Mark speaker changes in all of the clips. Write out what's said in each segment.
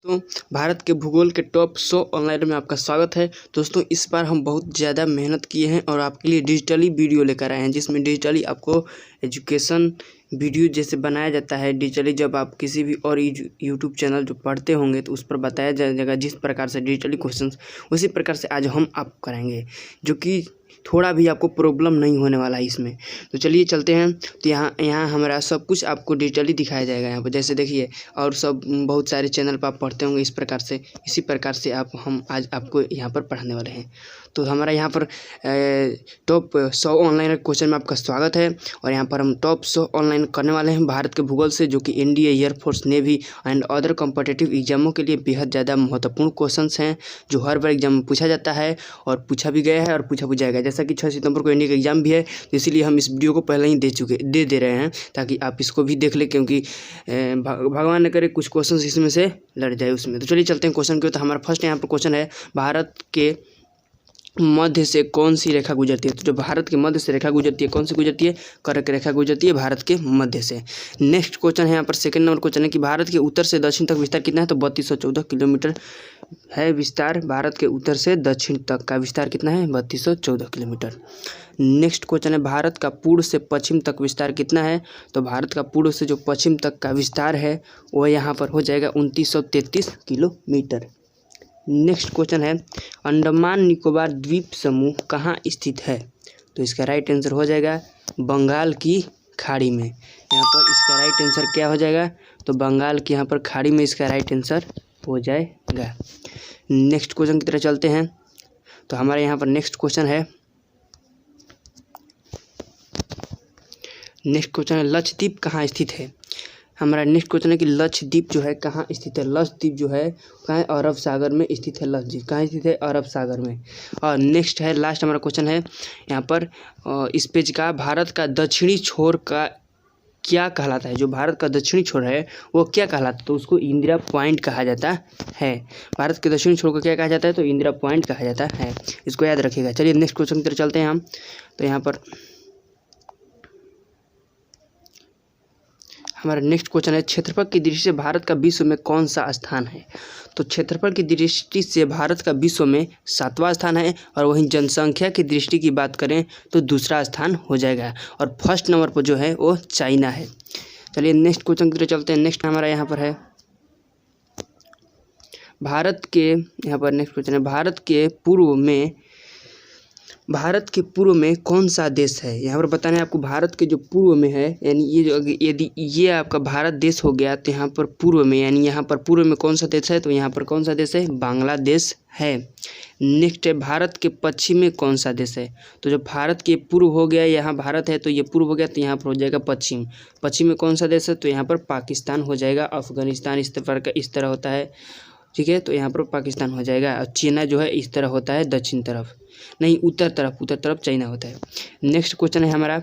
Speaker 1: तो भारत के भूगोल के टॉप 100 ऑनलाइन में आपका स्वागत है। दोस्तों, इस बार हम बहुत ज़्यादा मेहनत किए हैं और आपके लिए डिजिटली वीडियो लेकर आए हैं, जिसमें डिजिटली आपको एजुकेशन वीडियो जैसे बनाया जाता है डिजिटली। जब आप किसी भी और यूट्यूब चैनल जो पढ़ते होंगे तो उस पर बताया जाएगा जिस प्रकार से डिजिटली क्वेश्चंस, उसी प्रकार से आज हम आपको कराएंगे, जो कि थोड़ा भी आपको प्रॉब्लम नहीं होने वाला है इसमें। तो चलिए चलते हैं। तो यहाँ हमारा सब कुछ आपको डिजिटली दिखाया जाएगा यहाँ पर, जैसे देखिए। और सब बहुत सारे चैनल पर आप पढ़ते होंगे इस प्रकार से, इसी प्रकार से हम आज आपको यहाँ पर पढ़ाने वाले हैं। तो हमारा यहाँ पर टॉप 100 ऑनलाइन क्वेश्चन में आपका स्वागत है। और यहाँ पर हम टॉप 100 ऑनलाइन करने वाले हैं भारत के भूगोल से, जो कि NDA, air force, navy and other competitive एग्जामों के लिए बेहद ज़्यादा महत्वपूर्ण क्वेश्चंस हैं, जो हर बार एग्जाम में पूछा जाता है और पूछा भी गया है और पूछा भी जाएगा। जैसा कि 6 सितंबर को एनडीए का एग्जाम भी है, तो इसीलिए हम इस वीडियो को पहले ही दे रहे हैं, ताकि आप इसको भी देख लें, क्योंकि भगवान न करे कुछ क्वेश्चन इसमें से लड़ जाए उसमें। तो चलिए चलते हैं क्वेश्चन की ओर। तो हमारा फर्स्ट यहाँ पर क्वेश्चन है, भारत के मध्य से कौन सी रेखा गुजरती है? तो जो भारत के मध्य से रेखा गुजरती है, कौन सी गुजरती है? कर्क रेखा गुजरती है भारत के मध्य से। नेक्स्ट क्वेश्चन है यहाँ पर, सेकंड नंबर क्वेश्चन है कि भारत के उत्तर से दक्षिण तक विस्तार कितना है? तो 3214 किलोमीटर है विस्तार। भारत के उत्तर से दक्षिण तक का विस्तार कितना है? 3214 किलोमीटर। नेक्स्ट क्वेश्चन है, भारत का पूर्व से पश्चिम तक विस्तार कितना है? तो भारत का पूर्व से जो पश्चिम तक का विस्तार है वह यहाँ पर हो जाएगा 2933 किलोमीटर। नेक्स्ट क्वेश्चन है, अंडमान निकोबार द्वीप समूह कहाँ स्थित है? तो इसका राइट आंसर हो जाएगा बंगाल की खाड़ी में। यहाँ पर इसका राइट आंसर क्या हो जाएगा? तो बंगाल की यहाँ पर खाड़ी में इसका राइट आंसर हो जाएगा। नेक्स्ट क्वेश्चन की तरफ चलते हैं। तो हमारे यहाँ पर नेक्स्ट क्वेश्चन है, लक्षद्वीप कहाँ स्थित है? हमारा नेक्स्ट क्वेश्चन है कि लक्षद्वीप जो है कहाँ स्थित है? लक्षद्वीप जो है कहाँ है? अरब सागर में स्थित है। लक्षद्वीप कहाँ स्थित है? अरब सागर में। और नेक्स्ट है, लास्ट हमारा क्वेश्चन है यहाँ पर इस पेज का, भारत का दक्षिणी छोर का क्या कहलाता है? जो भारत का दक्षिणी छोर है वो क्या कहलाता है? तो उसको इंदिरा पॉइंट कहा जाता है। भारत के दक्षिणी छोर को क्या कहा जाता है? तो इंदिरा पॉइंट कहा जाता है, इसको याद रखिएगा। चलिए नेक्स्ट क्वेश्चन की तरफ चलते हैं हम। तो यहाँ पर हमारा नेक्स्ट क्वेश्चन है, क्षेत्रफल की दृष्टि से भारत का विश्व में कौन सा स्थान है? तो क्षेत्रफल की दृष्टि से भारत का विश्व में 7वां स्थान है, और वहीं जनसंख्या की दृष्टि की बात करें तो दूसरा स्थान हो जाएगा, और फर्स्ट नंबर पर जो है वो चाइना है। चलिए नेक्स्ट क्वेश्चन की तरफ चलते हैं। नेक्स्ट हमारा यहाँ पर है, भारत के यहाँ पर नेक्स्ट क्वेश्चन है, भारत के पूर्व में कौन सा देश है? यहाँ पर बताना है आपको, भारत के जो पूर्व में है, यानी ये जो यदि ये आपका भारत देश हो गया, तो यहाँ पर पूर्व में, यानी यहाँ पर पूर्व में कौन सा देश है? तो यहाँ पर कौन सा देश है? बांग्लादेश है। नेक्स्ट है, भारत के पश्चिम में कौन सा देश है? तो जो भारत के पूर्व हो गया, यहाँ भारत है तो ये पूर्व हो गया, तो यहाँ पर हो जाएगा पश्चिम। पश्चिम में कौन सा देश है? तो यहाँ पर पाकिस्तान हो जाएगा। अफगानिस्तान इस तरह होता है, ठीक है, तो यहाँ पर पाकिस्तान हो जाएगा। और चाइना जो है इस तरह होता है, दक्षिण तरफ नहीं, उत्तर तरफ चाइना होता है। नेक्स्ट क्वेश्चन है हमारा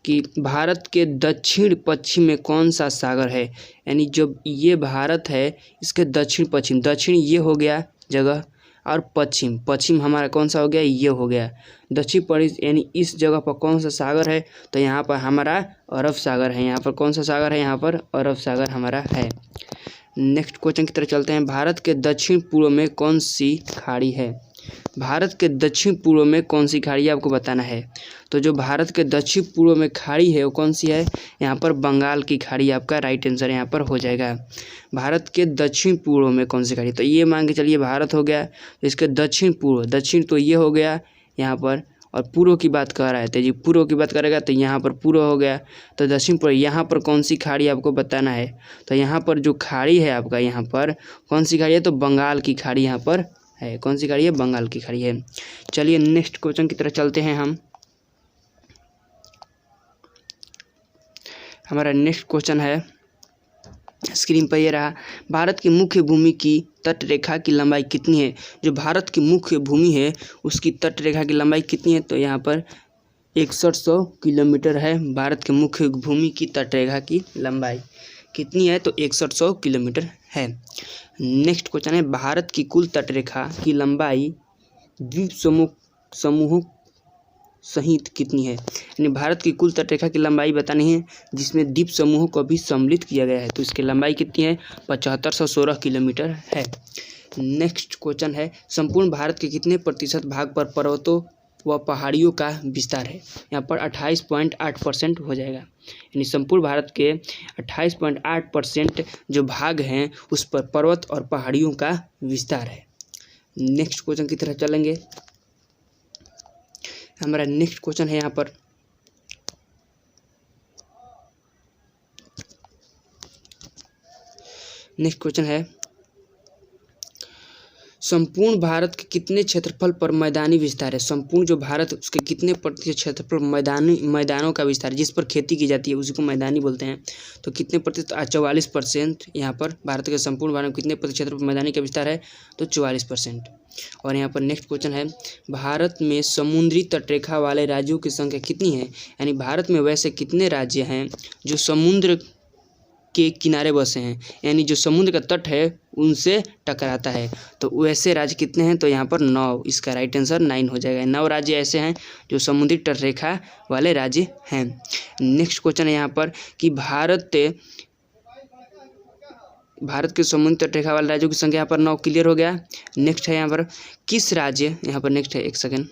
Speaker 1: कि भारत के दक्षिण पश्चिम में कौन सा सागर है? यानी जो ये भारत है इसके दक्षिण पश्चिम, दक्षिण ये हो गया जगह, और पश्चिम हमारा कौन सा हो गया? ये हो गया दक्षिण पश्चिम, यानी इस जगह पर कौन सा सागर है? तो यहाँ पर हमारा अरब सागर है। यहाँ पर कौन सा सागर है? यहाँ पर अरब सागर हमारा है। नेक्स्ट क्वेश्चन की तरफ चलते हैं, भारत के दक्षिण पूर्व में कौन सी खाड़ी है? भारत के दक्षिण पूर्व में कौन सी खाड़ी है आपको बताना है। तो जो भारत के दक्षिण पूर्व में खाड़ी है वो कौन सी है? यहाँ पर बंगाल की खाड़ी आपका राइट आंसर यहाँ पर हो जाएगा। भारत के दक्षिण पूर्व में कौन सी खाड़ी? तो ये मान के चलिए भारत हो गया, तो इसके दक्षिण पूर्व, दक्षिण तो ये हो गया यहाँ पर, और पूर्व की बात कर रहा है तो जी पूर्व की बात करेगा तो यहाँ पर पूर्व हो गया, तो दक्षिण पूर्व। यहाँ पर कौन सी खाड़ी आपको बताना है। तो यहाँ पर जो खाड़ी है आपका, यहाँ पर कौन सी खाड़ी है? तो बंगाल की खाड़ी यहाँ पर है। कौन सी खाड़ी है? बंगाल की खाड़ी है। चलिए नेक्स्ट क्वेश्चन की तरफ चलते हैं हम। हमारा नेक्स्ट क्वेश्चन है, स्क्रीन पर ये रहा, भारत की मुख्य भूमि की तट रेखा की लंबाई कितनी है? जो भारत की मुख्य भूमि है उसकी तट रेखा की लंबाई कितनी है? तो यहाँ पर 6100 किलोमीटर है। भारत के मुख्य भूमि की तट रेखा की लंबाई कितनी है? तो 6100 किलोमीटर है। नेक्स्ट क्वेश्चन है, भारत की कुल तट रेखा की लंबाई द्वीप समूहों सहित कितनी है। यानी भारत की कुल तटरेखा की लंबाई बतानी है जिसमें द्वीप समूहों को भी सम्मिलित किया गया है। तो इसकी लंबाई कितनी है, 7516 किलोमीटर है। नेक्स्ट क्वेश्चन है, संपूर्ण भारत के कितने प्रतिशत भाग पर पर्वतों व पहाड़ियों का विस्तार है। यहाँ पर 28.8% हो जाएगा। यानी संपूर्ण भारत के 28.8% जो भाग हैं उस पर पर्वत और पहाड़ियों का विस्तार है। नेक्स्ट क्वेश्चन की तरफ चलेंगे। हमारा नेक्स्ट क्वेश्चन है यहाँ पर, नेक्स्ट क्वेश्चन है, संपूर्ण भारत के कितने क्षेत्रफल पर मैदानी विस्तार है। संपूर्ण जो भारत उसके कितने प्रतिशत क्षेत्रफल मैदानों का विस्तार, जिस पर खेती की जाती है उसी को मैदानी बोलते हैं। तो कितने प्रतिशत, 44% यहाँ पर भारत के संपूर्ण भारत में कितने प्रतिशत क्षेत्रफल मैदानी का विस्तार है, तो 44%। और यहाँ पर नेक्स्ट क्वेश्चन है, भारत में समुद्री तटरेखा वाले राज्यों की संख्या कितनी है। यानी भारत में वैसे कितने राज्य हैं जो समुद्र के किनारे बसे हैं, यानी जो समुद्र का तट है उनसे टकराता है। तो वैसे राज्य कितने हैं, तो यहाँ पर 9, इसका राइट आंसर 9 हो जाएगा। 9 राज्य ऐसे हैं जो समुद्री तटरेखा वाले राज्य हैं। नेक्स्ट क्वेश्चन है यहाँ पर कि भारत के समुद्री तटरेखा वाले राज्यों की संख्या यहाँ पर 9 क्लियर हो गया। नेक्स्ट है यहाँ पर, किस राज्य, यहाँ पर नेक्स्ट है, एक सेकेंड,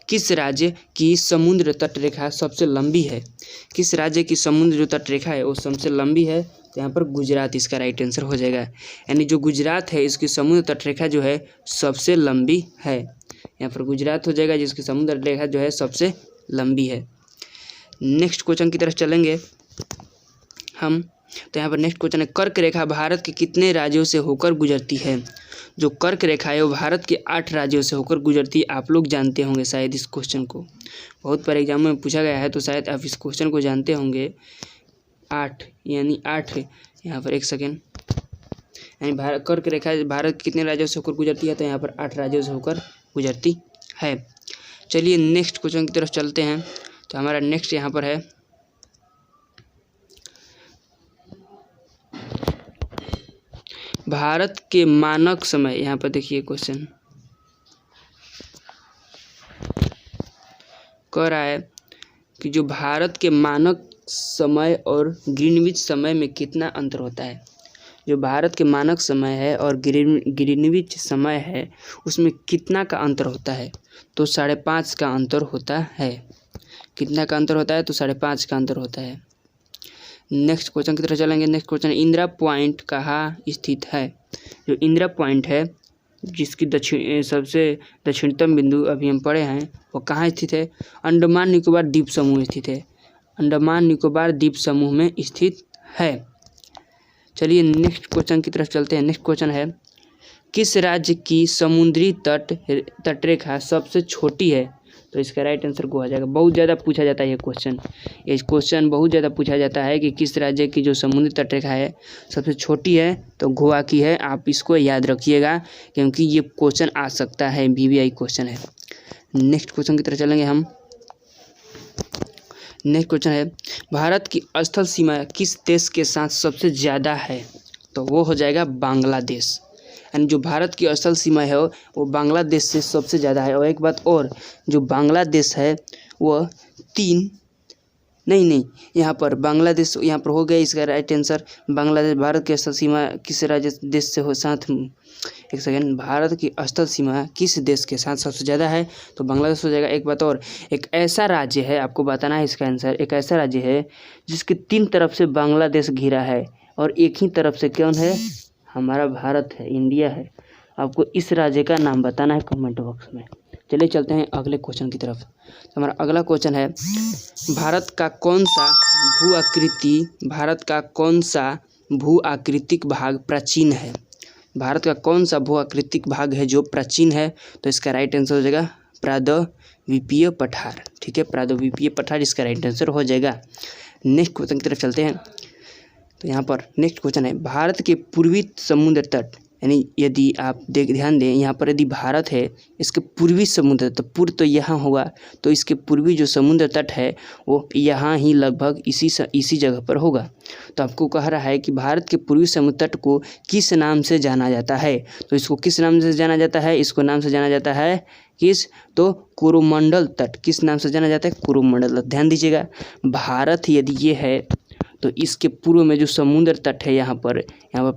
Speaker 1: किस राज्य की समुद्र तटरेखा सबसे लंबी है। किस राज्य की समुद्र जो तटरेखा है वो सबसे लंबी है, तो यहाँ पर गुजरात इसका राइट आंसर हो जाएगा। यानी जो गुजरात है इसकी समुद्र तटरेखा जो है सबसे लंबी है। यहाँ पर गुजरात हो जाएगा जिसकी समुद्र तटरेखा जो है सबसे लंबी है। नेक्स्ट क्वेश्चन की तरफ चलेंगे हम। तो यहाँ पर नेक्स्ट क्वेश्चन है, कर्क रेखा भारत के कितने राज्यों से होकर गुजरती है। जो कर्क रेखा है वो भारत के 8 राज्यों से होकर गुजरती है। आप लोग जानते होंगे शायद इस क्वेश्चन को, बहुत बार एग्जाम में पूछा गया है, तो शायद आप इस क्वेश्चन को जानते होंगे। 8 यानी 8, यहाँ पर एक सेकेंड, यानी कर्क रेखा भारत के कितने राज्यों से होकर गुजरती है, तो यहाँ पर 8 राज्यों से होकर गुजरती है। चलिए नेक्स्ट क्वेश्चन की तरफ चलते हैं। तो हमारा नेक्स्ट यहाँ पर है, भारत के मानक समय, यहाँ पर देखिए क्वेश्चन कह रहा है कि जो भारत के मानक समय और ग्रीनविच समय में कितना अंतर होता है। जो भारत के मानक समय है और ग्रीनविच समय है उसमें कितना का अंतर होता है, तो 5.5 का अंतर होता है। कितना का अंतर होता है, तो 5.5 का अंतर होता है। नेक्स्ट क्वेश्चन की तरफ चलेंगे। नेक्स्ट क्वेश्चन, इंदिरा पॉइंट कहाँ स्थित है। जो इंदिरा पॉइंट है जिसकी सबसे दक्षिणतम बिंदु अभी हम पढ़े हैं वो कहाँ स्थित है, अंडमान निकोबार द्वीप समूह में स्थित है। अंडमान निकोबार द्वीप समूह में स्थित है। चलिए नेक्स्ट क्वेश्चन की तरफ चलते हैं। नेक्स्ट क्वेश्चन है, किस राज्य की समुद्री तटरेखा सबसे छोटी है, तो इसका राइट आंसर गोवा जाएगा। बहुत ज़्यादा पूछा जाता है ये क्वेश्चन बहुत ज़्यादा पूछा जाता है कि किस राज्य की जो समुद्री तटरेखा है सबसे छोटी है, तो गोवा की है। आप इसको याद रखिएगा क्योंकि ये क्वेश्चन आ सकता है, VVI क्वेश्चन है। नेक्स्ट क्वेश्चन की तरफ चलेंगे हम। नेक्स्ट क्वेश्चन है, भारत की स्थल सीमा किस देश के साथ सबसे ज़्यादा है, तो वो हो जाएगा बांग्लादेश। यानी जो भारत की स्थल सीमा है वो बांग्लादेश से सबसे ज़्यादा है। और एक बात और, जो बांग्लादेश है वह नहीं यहाँ पर बांग्लादेश यहाँ पर हो गया, इसका राइट आंसर बांग्लादेश। भारत की स्थल सीमा किस राज्य देश से हो साथ, एक सेकेंड, भारत की स्थल सीमा किस देश के साथ सबसे ज़्यादा है, तो बांग्लादेश हो जाएगा। एक बात और, एक ऐसा राज्य है, आपको बताना है इसका आंसर, एक ऐसा राज्य है जिसके 3 तरफ से बांग्लादेश घिरा है और एक ही तरफ से कौन है, हमारा भारत है, इंडिया है। आपको इस राज्य का नाम बताना है कमेंट बॉक्स में। चलिए चलते हैं अगले क्वेश्चन की तरफ। तो हमारा अगला क्वेश्चन है, भारत का कौन सा भू आकृतिक भाग प्राचीन है। भारत का कौन सा भू आकृतिक भाग है जो प्राचीन है, तो इसका राइट आंसर हो जाएगा प्रायद्वीपीय पठार। ठीक है, प्रायद्वीपीय पठार इसका राइट आंसर हो जाएगा। नेक्स्ट क्वेश्चन की तरफ चलते हैं। तो यहाँ पर नेक्स्ट क्वेश्चन है, भारत के पूर्वी समुद्र तट यानी यदि आप ध्यान दें यहाँ पर, यदि भारत है, इसके पूर्वी समुद्र, तो पूर्व तो यहाँ होगा, तो इसके पूर्वी जो समुद्र तट है वो यहाँ ही लगभग इसी जगह पर होगा। तो आपको कह रहा है कि भारत के पूर्वी समुद्र तट को किस नाम से जाना जाता है, तो इसको किस नाम से जाना जाता है, इसको नाम से जाना जाता है किस, तो कोरोमंडल तट। किस नाम से जाना जाता है, कोरोमंडल तट। ध्यान दीजिएगा, भारत यदि ये है तो इसके पूर्व में जो समुद्र तट है, यहाँ पर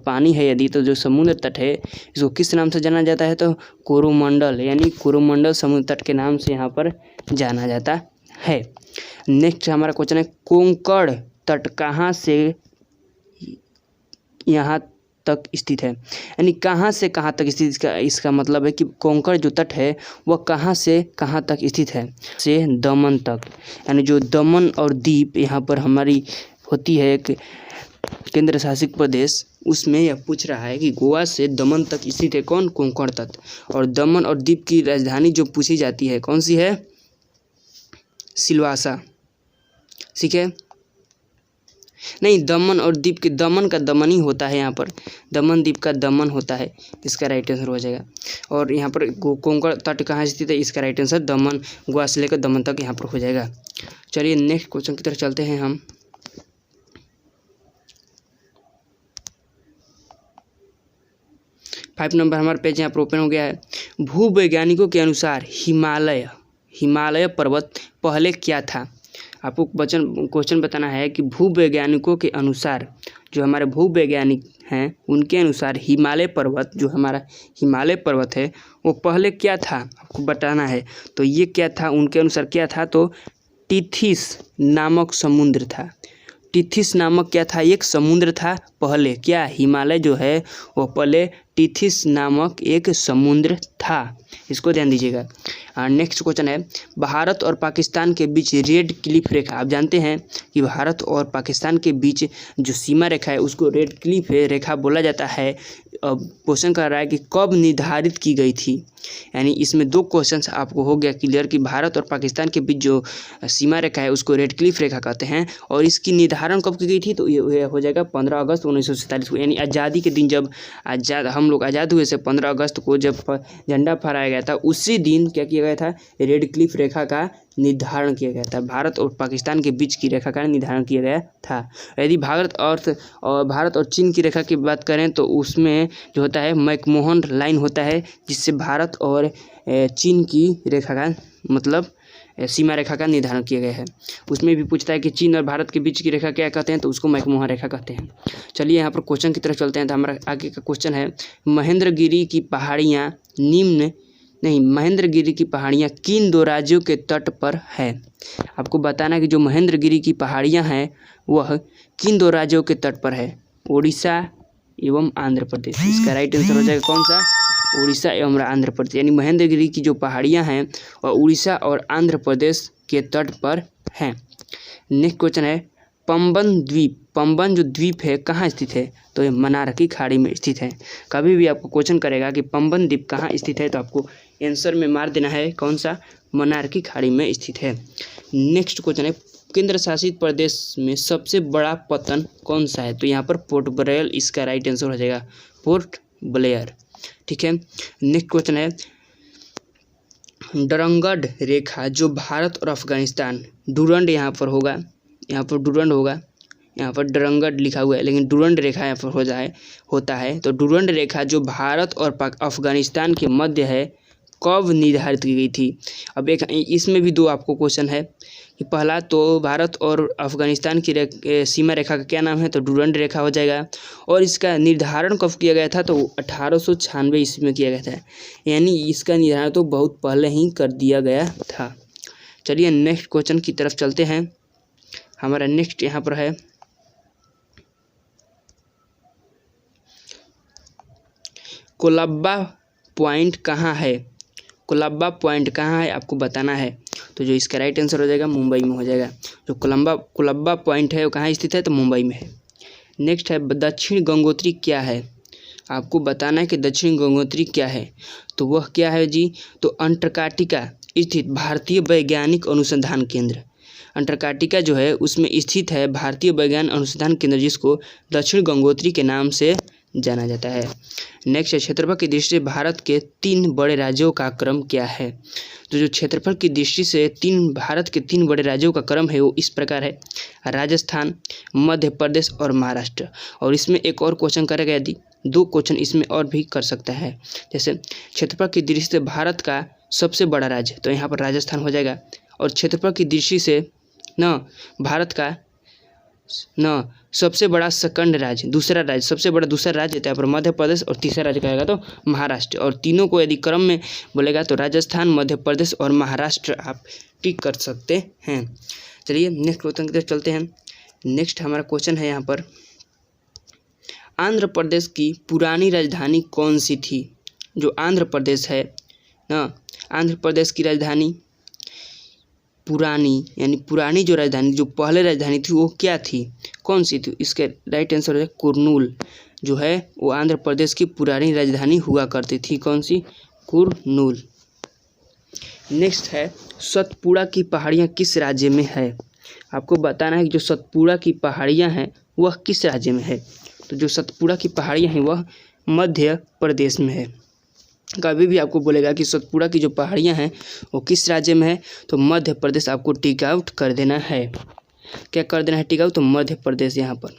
Speaker 1: पानी है यदि, तो जो समुद्र तट है इसको किस नाम से जाना जाता है, तो कोरोमंडल, यानी कोरोमंडल समुद्र तट के नाम से यहाँ पर जाना जाता है। नेक्स्ट हमारा क्वेश्चन है, कोंकण तट कहाँ से यहाँ तक स्थित है, यानी कहाँ से कहाँ तक स्थित, इसका मतलब है कि कोंकण जो तट है वह कहाँ से कहाँ तक स्थित है, से दमन तक, यानी जो दमन और दीप यहाँ पर हमारी होती है एक केंद्र शासित प्रदेश, उसमें यह पूछ रहा है कि गोवा से दमन तक स्थित है कौन, कोंकण तट। और दमन और दीप की राजधानी जो पूछी जाती है कौन सी है, सिलवासा। ठीक है, नहीं, दमन और दीप के, दमन का दमन ही होता है यहाँ पर, दमन द्वीप का दमन होता है, इसका राइट आंसर हो जाएगा। और यहाँ पर कोंकण तट कहाँ स्थित है, इसका राइट आंसर दमन, गोवा से लेकर दमन तक यहाँ पर हो जाएगा। चलिए नेक्स्ट क्वेश्चन की तरफ चलते हैं हम। फाइव नंबर हमारे पेज यहाँ पर ओपन हो गया है। भूवैज्ञानिकों के अनुसार हिमालय पर्वत पहले क्या था। आपको क्वेश्चन बताना है कि भूवैज्ञानिकों के अनुसार, जो हमारे भूवैज्ञानिक हैं उनके अनुसार हिमालय पर्वत, जो हमारा हिमालय पर्वत है वो पहले क्या था, आपको बताना है। तो ये क्या था, उनके अनुसार क्या था, तो टिथिस नामक समुद्र था। टिथिस नामक क्या था, एक समुद्र था पहले, क्या, हिमालय जो है वो पहले टिथिस नामक एक समुद्र था, इसको ध्यान दीजिएगा। नेक्स्ट क्वेश्चन है, भारत और पाकिस्तान के बीच रेड क्लिफ रेखा, आप जानते हैं कि भारत और पाकिस्तान के बीच जो सीमा रेखा है उसको रेड क्लिफ रेखा बोला जाता है। क्वेश्चन कर रहा है कि कब निर्धारित की गई थी, यानी इसमें दो क्वेश्चंस आपको हो गया क्लियर कि भारत और पाकिस्तान के बीच जो सीमा रेखा है उसको रेड क्लिफ रेखा कहते हैं, और इसकी निर्धारण कब की गई थी, तो ये हो जाएगा 15 अगस्त 1947 को, यानी आज़ादी के दिन, जब हम लोग आज़ाद हुए से 15 अगस्त को जब झंडा फहराया गया था, उसी दिन क्या किया गया था, रेड क्लिफ रेखा का निर्धारण किया गया था। भारत और पाकिस्तान के बीच की रेखा का निर्धारण किया गया था। यदि भारत और चीन की रेखा की बात करें तो उसमें जो होता है मैकमोहन लाइन होता है, जिससे भारत और चीन की रेखा का मतलब सीमा रेखा का निर्धारण किया गया है। उसमें भी पूछता है कि चीन और भारत के बीच की रेखा क्या कहते हैं, तो उसको मैकमोहन रेखा कहते हैं। चलिए यहाँ पर क्वेश्चन की तरफ चलते हैं। तो हमारा आगे का क्वेश्चन है, महेंद्रगिरी की पहाड़ियाँ किन दो राज्यों के तट पर है। आपको बताना है कि जो महेंद्रगिरी की पहाड़ियाँ हैं वह किन दो राज्यों के तट पर है, उड़ीसा एवं आंध्र प्रदेश। इसका राइट आंसर हो जाएगा कौन सा, उड़ीसा एवं आंध्र प्रदेश, यानी महेंद्रगिरी की जो पहाड़ियाँ हैं वह उड़ीसा और आंध्र प्रदेश के तट पर हैं। नेक्स्ट क्वेश्चन है, पंबन जो द्वीप है कहाँ स्थित है, तो ये मन्नार की खाड़ी में स्थित है। कभी भी आपको क्वेश्चन करेगा कि पंबन द्वीप कहाँ स्थित है, तो आपको आंसर में मार देना है कौन सा, मन्नार की खाड़ी में स्थित है। नेक्स्ट क्वेश्चन है, केंद्र शासित प्रदेश में सबसे बड़ा पत्तन कौन सा है, तो यहाँ पर पोर्ट ब्लेयर इसका राइट आंसर हो जाएगा, पोर्ट ब्लेयर। ठीक है, नेक्स्ट क्वेश्चन है, डरंगड रेखा जो भारत और अफगानिस्तान, डुरंड यहाँ पर होगा, यहाँ पर डुरंड होगा, यहाँ पर डरंगड लिखा हुआ है लेकिन डुरंड रेखा यहाँ पर होता है। तो डुरंड रेखा जो भारत और अफगानिस्तान के मध्य है कब निर्धारित की गई थी। अब एक इसमें भी दो आपको क्वेश्चन है कि पहला तो भारत और अफगानिस्तान की सीमा रेखा का क्या नाम है, तो डुरंड रेखा हो जाएगा। और इसका निर्धारण कब किया गया था, तो 1896 ईस्वी में किया गया था, यानी इसका निर्धारण तो बहुत पहले ही कर दिया गया था। चलिए नेक्स्ट क्वेश्चन की तरफ चलते हैं। हमारा नेक्स्ट यहाँ पर है, कोलंबा पॉइंट कहाँ है, कोलंबा पॉइंट कहाँ है आपको बताना है। तो जो इसका राइट आंसर हो जाएगा मुंबई में हो जाएगा। जो कोलंबा पॉइंट है वो कहाँ स्थित है, तो मुंबई में है। नेक्स्ट है, दक्षिण गंगोत्री क्या है, आपको बताना है कि दक्षिण गंगोत्री क्या है। तो वह क्या है जी, तो अंटार्कटिका स्थित भारतीय वैज्ञानिक अनुसंधान केंद्र, अंटार्कटिका जो है उसमें स्थित है भारतीय वैज्ञानिक अनुसंधान केंद्र, जिसको दक्षिण गंगोत्री के नाम से जाना जाता है। नेक्स्ट है क्षेत्रफल की दृष्टि से भारत के 3 बड़े राज्यों का क्रम क्या है। तो जो क्षेत्रफल की दृष्टि से भारत के 3 बड़े राज्यों का क्रम है वो इस प्रकार है, राजस्थान, मध्य प्रदेश और महाराष्ट्र। और इसमें एक और क्वेश्चन करेगा, यदि 2 क्वेश्चन इसमें और भी कर सकता है। जैसे क्षेत्रफल की दृष्टि से भारत का सबसे बड़ा राज्य, तो यहाँ पर राजस्थान हो जाएगा। और क्षेत्रफल की दृष्टि से भारत का सबसे बड़ा सेकंड राज्य, दूसरा राज्य, सबसे बड़ा दूसरा राज्य, तो यहाँ पर मध्य प्रदेश, और तीसरा राज्य कहेगा तो महाराष्ट्र। और तीनों को यदि क्रम में बोलेगा तो राजस्थान, मध्य प्रदेश और महाराष्ट्र आप टिक कर सकते हैं। चलिए नेक्स्ट क्वेश्चन की तरफ चलते हैं। नेक्स्ट हमारा क्वेश्चन है यहाँ पर, आंध्र प्रदेश की पुरानी राजधानी कौन सी थी। जो आंध्र प्रदेश है आंध्र प्रदेश की राजधानी पुरानी, यानी पुरानी जो राजधानी, जो पहले राजधानी थी वो क्या थी, कौन सी थी। इसके राइट आंसर है कुर्नूल, जो है वो आंध्र प्रदेश की पुरानी राजधानी हुआ करती थी। कौन सी, कुर्नूल। नेक्स्ट है, सतपुड़ा की पहाड़ियाँ किस राज्य में है। आपको बताना है कि जो सतपुड़ा की पहाड़ियाँ हैं वह किस राज्य में है। तो जो सतपुड़ा की पहाड़ियाँ हैं वह मध्य प्रदेश में है। कभी भी आपको बोलेगा कि सतपुड़ा की जो पहाड़ियाँ हैं वो किस राज्य में है, तो मध्य प्रदेश आपको टिक आउट कर देना है। क्या कर देना है, टिक आउट, तो मध्य प्रदेश यहाँ पर।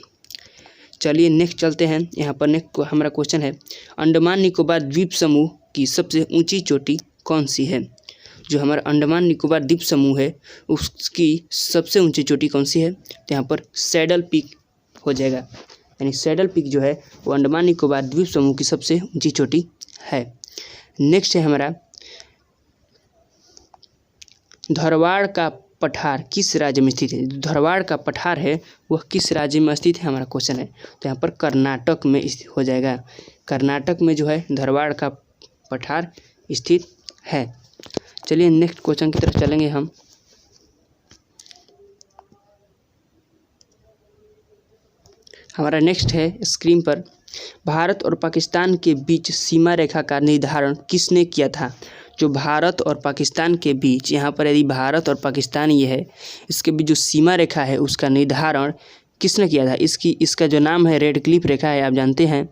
Speaker 1: चलिए नेक्स्ट चलते हैं। यहाँ पर नेक्स्ट हमारा क्वेश्चन है, अंडमान निकोबार द्वीप समूह की सबसे ऊंची चोटी कौन सी है। जो हमारा अंडमान निकोबार द्वीप समूह है उसकी सबसे ऊंची चोटी कौन सी है, तो यहाँ पर सैडल पीक हो जाएगा। यानी सैडल पीक जो है वो अंडमान निकोबार द्वीप समूह की सबसे ऊंची चोटी है। नेक्स्ट है हमारा, धरवाड़ का पठार किस राज्य में स्थित है। धरवाड़ का पठार है वह किस राज्य में स्थित है, हमारा क्वेश्चन है। तो यहाँ पर कर्नाटक में हो जाएगा। कर्नाटक में जो है धरवाड़ का पठार स्थित है। चलिए नेक्स्ट क्वेश्चन की तरफ चलेंगे हम। हमारा नेक्स्ट है स्क्रीन पर, भारत और पाकिस्तान के बीच सीमा रेखा का निर्धारण किसने किया था। जो भारत और पाकिस्तान के बीच, यहाँ पर यदि भारत और पाकिस्तान ये है, इसके बीच जो सीमा रेखा है उसका निर्धारण किसने किया था। इसका जो नाम है रेड क्लिफ रेखा है, आप जानते हैं,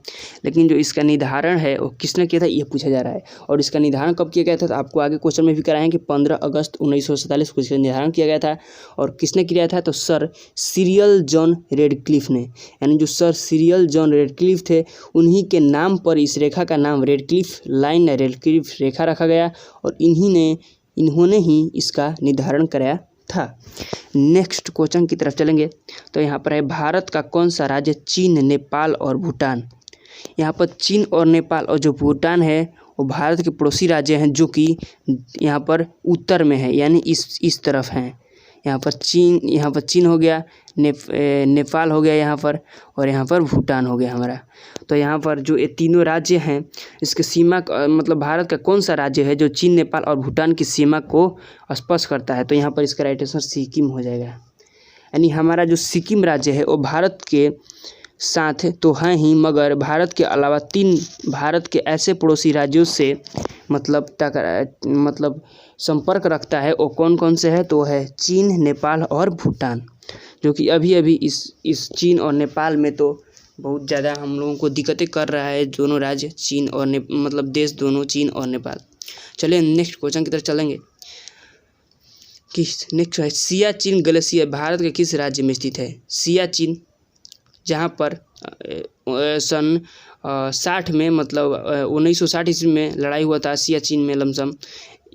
Speaker 1: लेकिन जो इसका निर्धारण है वो किसने किया था ये पूछा जा रहा है। और इसका निर्धारण कब किया गया था, तो आपको आगे क्वेश्चन में भी कराएं कि 15 अगस्त 1947 को इसका निर्धारण किया गया था। और किसने किया था, तो सर सिरियल जॉन रेडक्लिफ ने। यानी जो सर सिरियल जॉन रेडक्लिफ थे उन्हीं के नाम पर इस रेखा का नाम रेडक्लिफ लाइन, रेडक्लिफ रेखा रखा गया, और इन्होंने ही इसका निर्धारण कराया था। नेक्स्ट क्वेश्चन की तरफ चलेंगे। तो यहाँ पर है, भारत का कौन सा राज्य चीन, नेपाल और भूटान। यहाँ पर चीन और नेपाल और जो भूटान है वो भारत के पड़ोसी राज्य हैं, जो कि यहाँ पर उत्तर में है, यानी इस तरफ हैं। यहाँ पर चीन हो गया, नेपाल हो गया यहाँ पर, और यहाँ पर भूटान हो गया हमारा। तो यहाँ पर जो ये तीनों राज्य हैं इसके सीमा मतलब भारत का कौन सा राज्य है जो चीन, नेपाल और भूटान की सीमा को स्पर्श करता है, तो यहाँ पर इसका राइट आंसर सिक्किम हो जाएगा। यानी हमारा जो सिक्किम राज्य है वो भारत के साथ तो हैं ही, मगर भारत के अलावा 3 भारत के ऐसे पड़ोसी राज्यों से मतलब संपर्क रखता है। वो कौन कौन से है, तो है चीन, नेपाल और भूटान, जो कि अभी इस चीन और नेपाल में तो बहुत ज़्यादा हम लोगों को दिक्कतें कर रहा है दोनों राज्य, चीन और मतलब देश दोनों, चीन और नेपाल। चलिए नेक्स्ट क्वेश्चन की तरफ चलेंगे कि नेक्स्ट है, सियाचिन ग्लेशियर भारत के किस राज्य में स्थित है। सियाचिन, जहाँ पर सन 60 में मतलब 1960 ईस्वी में लड़ाई हुआ था सियाचिन में लमसम,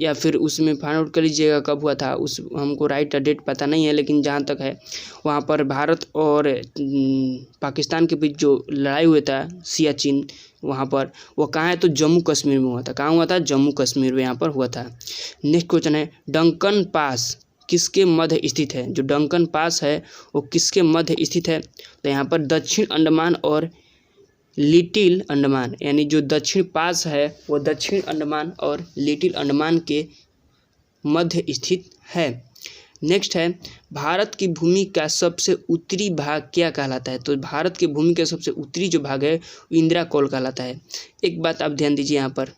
Speaker 1: या फिर उसमें फाइंड आउट कर लीजिएगा कब हुआ था, हमको राइट डेट पता नहीं है, लेकिन जहाँ तक है वहाँ पर भारत और पाकिस्तान के बीच जो लड़ाई हुआ था सियाचिन, वहाँ पर वो कहाँ है, तो जम्मू कश्मीर में हुआ था। कहाँ हुआ था, जम्मू कश्मीर में यहाँ पर हुआ था। नेक्स्ट क्वेश्चन है, डंकन पास किसके मध्य स्थित है। जो डंकन पास है वो किसके मध्य स्थित है, तो यहाँ पर दक्षिण अंडमान और लिटिल अंडमान, यानी जो दक्षिण पास है वो दक्षिण अंडमान और लिटिल अंडमान के मध्य स्थित है। नेक्स्ट है, भारत की भूमि का सबसे उत्तरी भाग क्या कहलाता है। तो भारत की भूमि का सबसे उत्तरी जो भाग है इंदिरा कोल कहलाता है। एक बात आप ध्यान दीजिए, यहाँ पर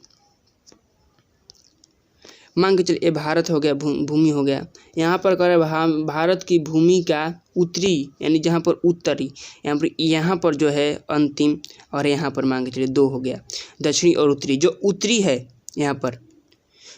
Speaker 1: मान के चलिए ये भारत हो गया, भूमि हो गया। यहाँ पर करें भारत की भूमि का उत्तरी यानी जहाँ पर उत्तरी, यहाँ पर जो है अंतिम, और यहाँ पर मान के चलिए 2 हो गया। दक्षिणी और उत्तरी, जो उत्तरी है यहाँ पर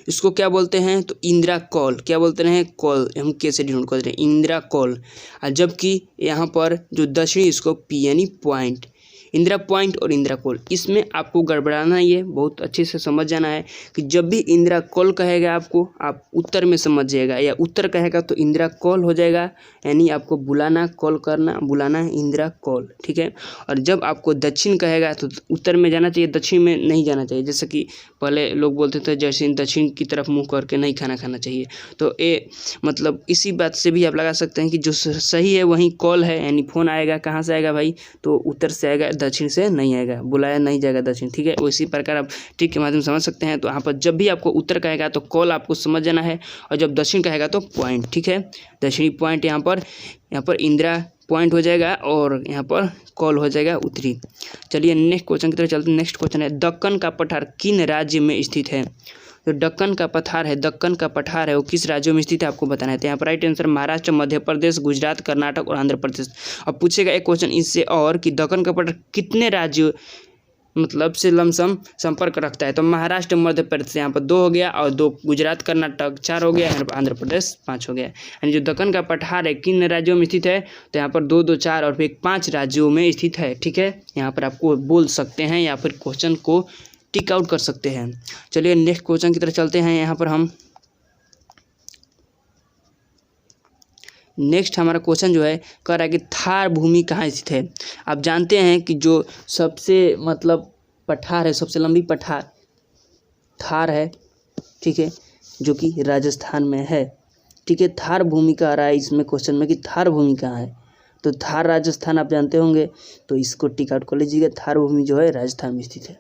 Speaker 1: इसको क्या बोलते हैं, तो इंदिरा कौल। क्या बोलते हैं, कौल, हम कैसे डिनोट करते हैं, इंदिरा कौल। और जबकि यहाँ पर जो दक्षिणी इसको पी यानी पॉइंट, इंदिरा पॉइंट और इंदिरा कौल। इसमें आपको गड़बड़ाना ये बहुत अच्छे से समझ जाना है कि जब भी इंदिरा कौल कहेगा आपको, आप उत्तर में समझ जाएगा, या उत्तर कहेगा तो इंदिरा कौल हो जाएगा, यानी आपको बुलाना, कॉल करना, बुलाना है इंदिरा कौल, ठीक है। और जब आपको दक्षिण कहेगा तो उत्तर में जाना चाहिए, दक्षिण में नहीं जाना चाहिए। जैसे कि पहले लोग बोलते थे जैसे दक्षिण की तरफ मुँह करके नहीं खाना खाना चाहिए, तो ये मतलब इसी बात से भी आप लगा सकते हैं कि जो सही है वहीं कॉल है, यानी फ़ोन आएगा कहाँ से आएगा भाई, तो उत्तर से आएगा, दक्षिण से नहीं आएगा, बुलाया नहीं जाएगा दक्षिण, ठीक है। उसी प्रकार आप ट्रिक के माध्यम से समझ सकते हैं। तो यहाँ पर जब भी आपको उत्तर कहेगा तो कॉल आपको समझ जाना है, और जब दक्षिण कहेगा तो पॉइंट, ठीक है। दक्षिणी पॉइंट यहाँ पर इंदिरा पॉइंट हो जाएगा, और यहाँ पर कॉल हो जाएगा उत्तरी। चलिए नेक्स्ट क्वेश्चन की तरफ चलते हैं। नेक्स्ट क्वेश्चन है, दक्कन का पठार किन राज्य में स्थित है। तो दक्कन का पठार है वो किस राज्यों में स्थित है आपको बताना है। तो यहाँ पर राइट आंसर महाराष्ट्र, मध्य प्रदेश, गुजरात, कर्नाटक और आंध्र प्रदेश। अब पूछेगा एक क्वेश्चन इससे और कि दक्कन का पठार कितने राज्यों मतलब से लमसम संपर्क रखता है। तो महाराष्ट्र, मध्य प्रदेश यहाँ पर 2 हो गया, और 2 गुजरात, कर्नाटक 4 हो गया, आंध्र प्रदेश 5 हो गया। यानी जो दक्कन का पठार है किन राज्यों में स्थित है, तो यहाँ पर 2, 2, 4 और फिर 5 राज्यों में स्थित है, ठीक है। यहाँ पर आपको बोल सकते हैं या फिर क्वेश्चन को टिक आउट कर सकते हैं। चलिए नेक्स्ट क्वेश्चन की तरफ चलते हैं। यहाँ पर हम नेक्स्ट हमारा क्वेश्चन जो है कह रहा है कि थार भूमि कहाँ स्थित है। आप जानते हैं कि जो सबसे मतलब पठार है, सबसे लंबी पठार थार है, ठीक है, जो कि राजस्थान में है, ठीक है। थार भूमि का आ रहा है इसमें क्वेश्चन में कि थार भूमि कहाँ है, तो थार राजस्थान आप जानते होंगे, तो इसको टिक आउट कर लीजिएगा। थार भूमि जो है राजस्थान में स्थित है।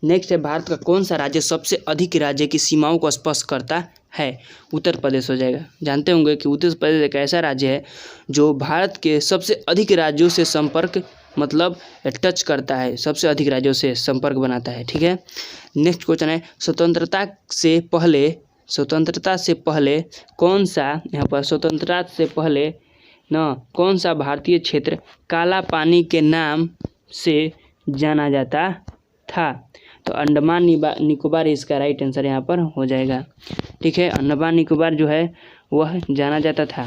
Speaker 1: नेक्स्ट है, भारत का कौन सा राज्य सबसे अधिक राज्य की सीमाओं को स्पर्श करता है। उत्तर प्रदेश हो जाएगा। जानते होंगे कि उत्तर प्रदेश एक ऐसा राज्य है जो भारत के सबसे अधिक राज्यों से संपर्क मतलब टच करता है, सबसे अधिक राज्यों से संपर्क बनाता है, ठीक है। नेक्स्ट क्वेश्चन है, स्वतंत्रता से पहले कौन सा, यहाँ पर स्वतंत्रता से पहले कौन सा भारतीय क्षेत्र काला पानी के नाम से जाना जाता था। तो अंडमान निकोबार इसका राइट आंसर यहाँ पर हो जाएगा, ठीक है। अंडमान निकोबार जो है वह जाना जाता था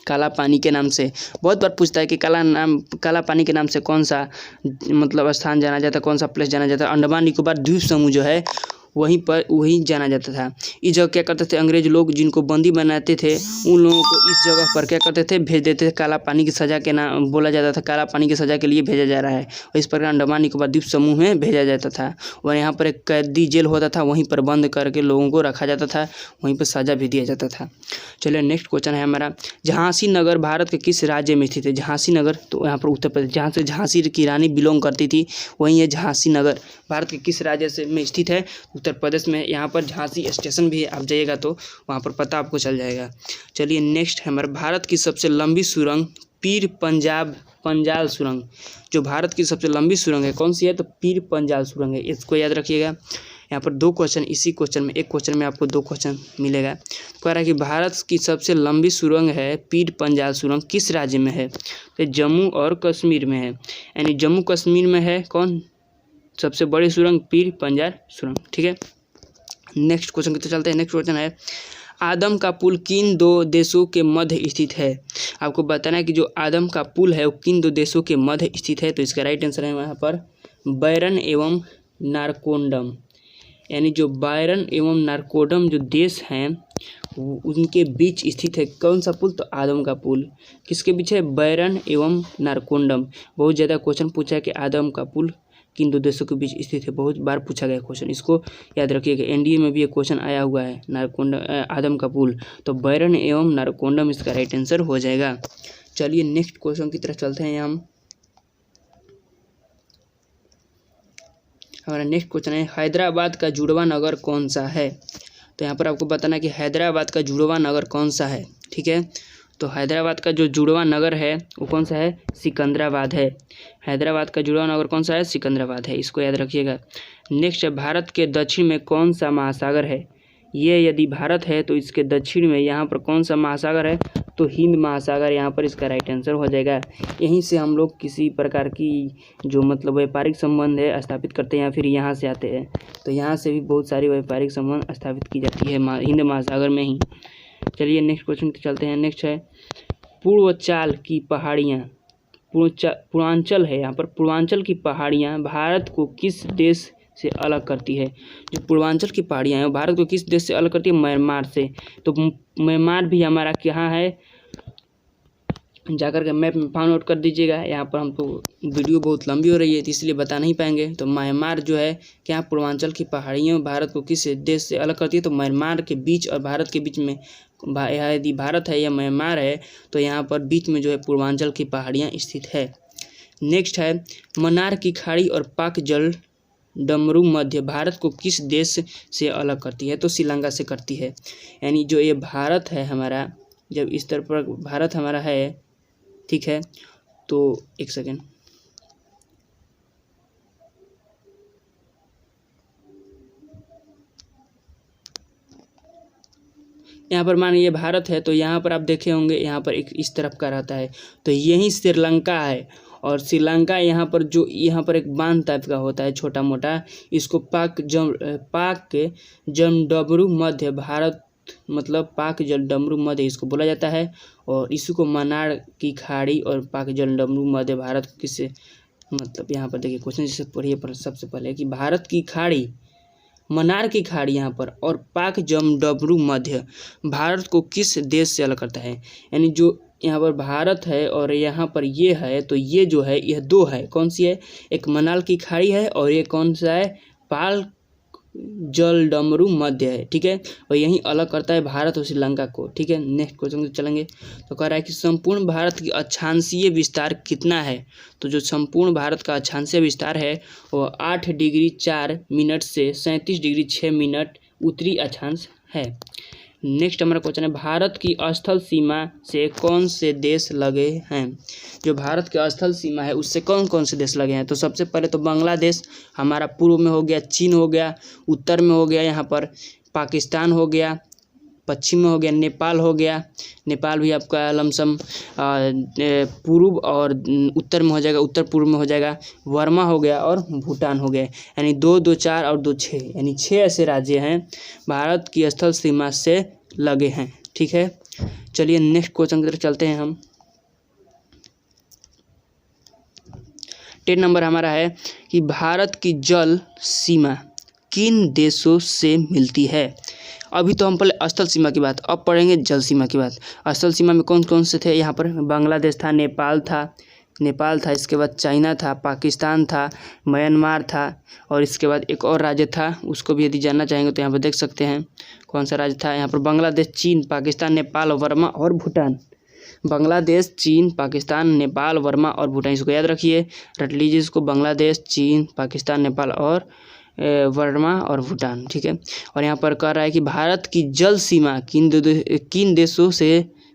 Speaker 1: काला पानी के नाम से। बहुत बार पूछता है कि काला पानी के नाम से कौन सा मतलब स्थान जाना जाता, कौन सा प्लेस जाना जाता। अंडमान निकोबार द्वीप समूह जो है वहीं जाना जाता था। इस जगह क्या करते थे अंग्रेज लोग, जिनको बंदी बनाते थे उन लोगों को इस जगह पर क्या करते थे, भेज देते थे। काला पानी की सज़ा के नाम बोला जाता था, काला पानी की सज़ा के लिए भेजा जा रहा है, और इस प्रकार अंडमान निकोबार द्वीप समूह में भेजा जाता था। और यहाँ पर एक कैदी जेल होता था, वहीं पर बंद करके लोगों को रखा जाता था, वहीं पर सज़ा भी दिया जाता था। चलिए नेक्स्ट क्वेश्चन है हमारा, झांसी नगर भारत के किस राज्य में स्थित है। झांसी नगर, तो यहाँ पर उत्तर प्रदेश, जहाँ से झांसी की रानी बिलोंग करती थी वहीं है झांसी नगर, भारत के किस राज्य से में स्थित है, उत्तर प्रदेश में। यहाँ पर झांसी स्टेशन भी है, आप जाइएगा तो वहाँ पर पता आपको चल जाएगा। चलिए नेक्स्ट है हमारे, भारत की सबसे लंबी सुरंग पीर पंजाल सुरंग। जो भारत की सबसे लंबी सुरंग है कौन सी है, तो पीर पंजाल सुरंग है, इसको याद रखिएगा। यहाँ पर 2 क्वेश्चन, इसी क्वेश्चन में एक क्वेश्चन में आपको 2 क्वेश्चन मिलेगा। कह रहा है कि भारत की सबसे लंबी सुरंग है पीर पंजाल सुरंग किस राज्य में है, तो जम्मू और कश्मीर में है, यानी जम्मू कश्मीर में है कौन सबसे बड़ी सुरंग, पीर पंजाल सुरंग, ठीक है। नेक्स्ट क्वेश्चन की तो चलते हैं। नेक्स्ट क्वेश्चन है, आदम का पुल किन 2 देशों के मध्य स्थित है। आपको बताना है कि जो आदम का पुल है वो किन 2 देशों के मध्य स्थित है। तो इसका राइट आंसर है यहाँ पर बैरन एवं नारकोंडम, यानी जो बैरन एवं नारकोंडम जो देश हैं उनके बीच स्थित है कौन सा पुल, तो आदम का पुल। किसके बीच है, बैरन एवं नारकोंडम। बहुत ज़्यादा क्वेश्चन पूछा है कि आदम का पुल किन 2 देशों के बीच स्थित है, बहुत बार पूछा गया क्वेश्चन, इसको याद रखिएगा। एनडीए में भी एक क्वेश्चन आया हुआ है, नारकोंडम आदम का पुल, तो बैरन एवं नारकोंडम इसका राइट आंसर हो जाएगा। चलिए नेक्स्ट क्वेश्चन की तरफ चलते हैं। हम हमारा नेक्स्ट क्वेश्चन है, हैदराबाद का जुड़वा नगर कौन सा है। तो यहाँ पर आपको बताना है कि हैदराबाद का जुड़वा नगर कौन सा है, ठीक है। तो हैदराबाद का जो जुड़वा नगर है वो कौन सा है, सिकंदराबाद है। हैदराबाद का जुड़वा नगर कौन सा है, सिकंदराबाद है, इसको याद रखिएगा। नेक्स्ट है, भारत के दक्षिण में कौन सा महासागर है। ये यदि भारत है तो इसके दक्षिण में यहाँ पर कौन सा महासागर है, तो हिंद महासागर यहाँ पर इसका राइट आंसर हो जाएगा। यहीं से हम लोग किसी प्रकार की जो मतलब व्यापारिक संबंध है स्थापित करते हैं या फिर यहाँ से आते हैं, तो यहाँ से भी बहुत सारी व्यापारिक संबंध स्थापित की जाती है हिंद महासागर में ही। चलिए नेक्स्ट क्वेश्चन चलते हैं। नेक्स्ट है पूर्वांचल की पहाड़ियाँ, पूर्वांचल है यहाँ पर, पूर्वांचल की पहाड़ियाँ भारत को किस देश से अलग करती है। जो पूर्वांचल की पहाड़ियाँ हैं भारत को किस देश से अलग करती है, म्यांमार से। तो म्यांमार भी हमारा कहाँ है, जाकर के मैप में फाइंड आउट कर दीजिएगा। यहाँ पर हमको वीडियो बहुत लंबी हो रही है तो इसलिए बता नहीं पाएंगे। तो म्यांमार जो है क्या पूर्वांचल की पहाड़ियों भारत को किस देश से अलग करती है, तो म्यांमार के बीच और भारत के बीच में, यदि भारत है या म्यांमार है तो यहाँ पर बीच में जो है पूर्वांचल की पहाड़ियाँ स्थित है। नेक्स्ट है मन्नार की खाड़ी और पाक जल डमरू मध्य भारत को किस देश से अलग करती है, तो श्रीलंका से करती है। यानी जो ये भारत है हमारा, जब इस तरह पर भारत हमारा है, ठीक है, तो एक सेकेंड, यहाँ पर मान ये भारत है तो यहाँ पर आप देखे होंगे यहाँ पर एक इस तरफ का रहता है, तो यही श्रीलंका है। और श्रीलंका यहाँ पर जो यहाँ पर एक बांध टाइप का होता है छोटा मोटा, इसको पाक जमडमरू मध्य भारत, मतलब पाक जलडमरू मध्य इसको बोला जाता है। और इसी को मन्नार की खाड़ी और पाक जलडमरू मध्य भारत को किससे, मतलब यहाँ पर देखिए क्वेश्चन जैसे पढ़िए पर सबसे पहले कि भारत की खाड़ी, मन्नार की खाड़ी यहाँ पर और पाक जमडमरू मध्य भारत को किस देश से अलग करता है। यानी जो यहाँ पर भारत है और यहाँ पर ये है, तो ये जो है यह दो है, कौन सी है, एक मन्नार की खाड़ी है और ये कौन सा है, पाल जल डमरू मध्य है, ठीक है। और यही अलग करता है भारत और श्रीलंका को, ठीक है। नेक्स्ट क्वेश्चन चलेंगे। तो कह रहा है कि संपूर्ण भारत की अक्षांशीय विस्तार कितना है, तो जो संपूर्ण भारत का अक्षांशीय विस्तार है वो 8 डिग्री 4 मिनट से 37 डिग्री 6 मिनट उत्तरी अक्षांश है। नेक्स्ट हमारा क्वेश्चन है भारत की स्थल सीमा से कौन से देश लगे हैं। जो भारत की स्थल सीमा है उससे कौन कौन से देश लगे हैं, तो सबसे पहले तो बांग्लादेश हमारा पूर्व में हो गया, चीन हो गया, उत्तर में हो गया यहाँ पर पाकिस्तान हो गया, पश्चिम में हो गया नेपाल हो गया, नेपाल भी आपका लमसम पूर्व और उत्तर में हो जाएगा, उत्तर पूर्व में हो जाएगा, वर्मा हो गया और भूटान हो गया। यानी 2, 2, 4 और 2, 6, यानी 6 ऐसे राज्य हैं भारत की स्थल सीमा से लगे हैं, ठीक है। चलिए नेक्स्ट क्वेश्चन की तरफ चलते हैं हम। 10 नंबर हमारा है कि भारत की जल सीमा किन देशों से मिलती है। अभी तो हम पहले स्थल सीमा की बात, अब पढ़ेंगे जल सीमा की बात। स्थल सीमा में कौन कौन से थे, यहाँ पर बांग्लादेश था, नेपाल था, इसके बाद चाइना था, पाकिस्तान था, म्यांमार था और इसके बाद एक और राज्य था, उसको भी यदि जानना चाहेंगे तो यहाँ पर देख सकते हैं कौन सा राज्य था। यहाँ पर बांग्लादेश, चीन, पाकिस्तान, नेपाल, वर्मा और भूटान। बांग्लादेश, चीन, पाकिस्तान, नेपाल, वर्मा और भूटान, इसको याद रखिए, रट लीजिए इसको, बांग्लादेश, चीन, पाकिस्तान, नेपाल और वर्मा और भूटान, ठीक है। और यहाँ पर कह रहा है कि भारत की जल सीमा किन देशों से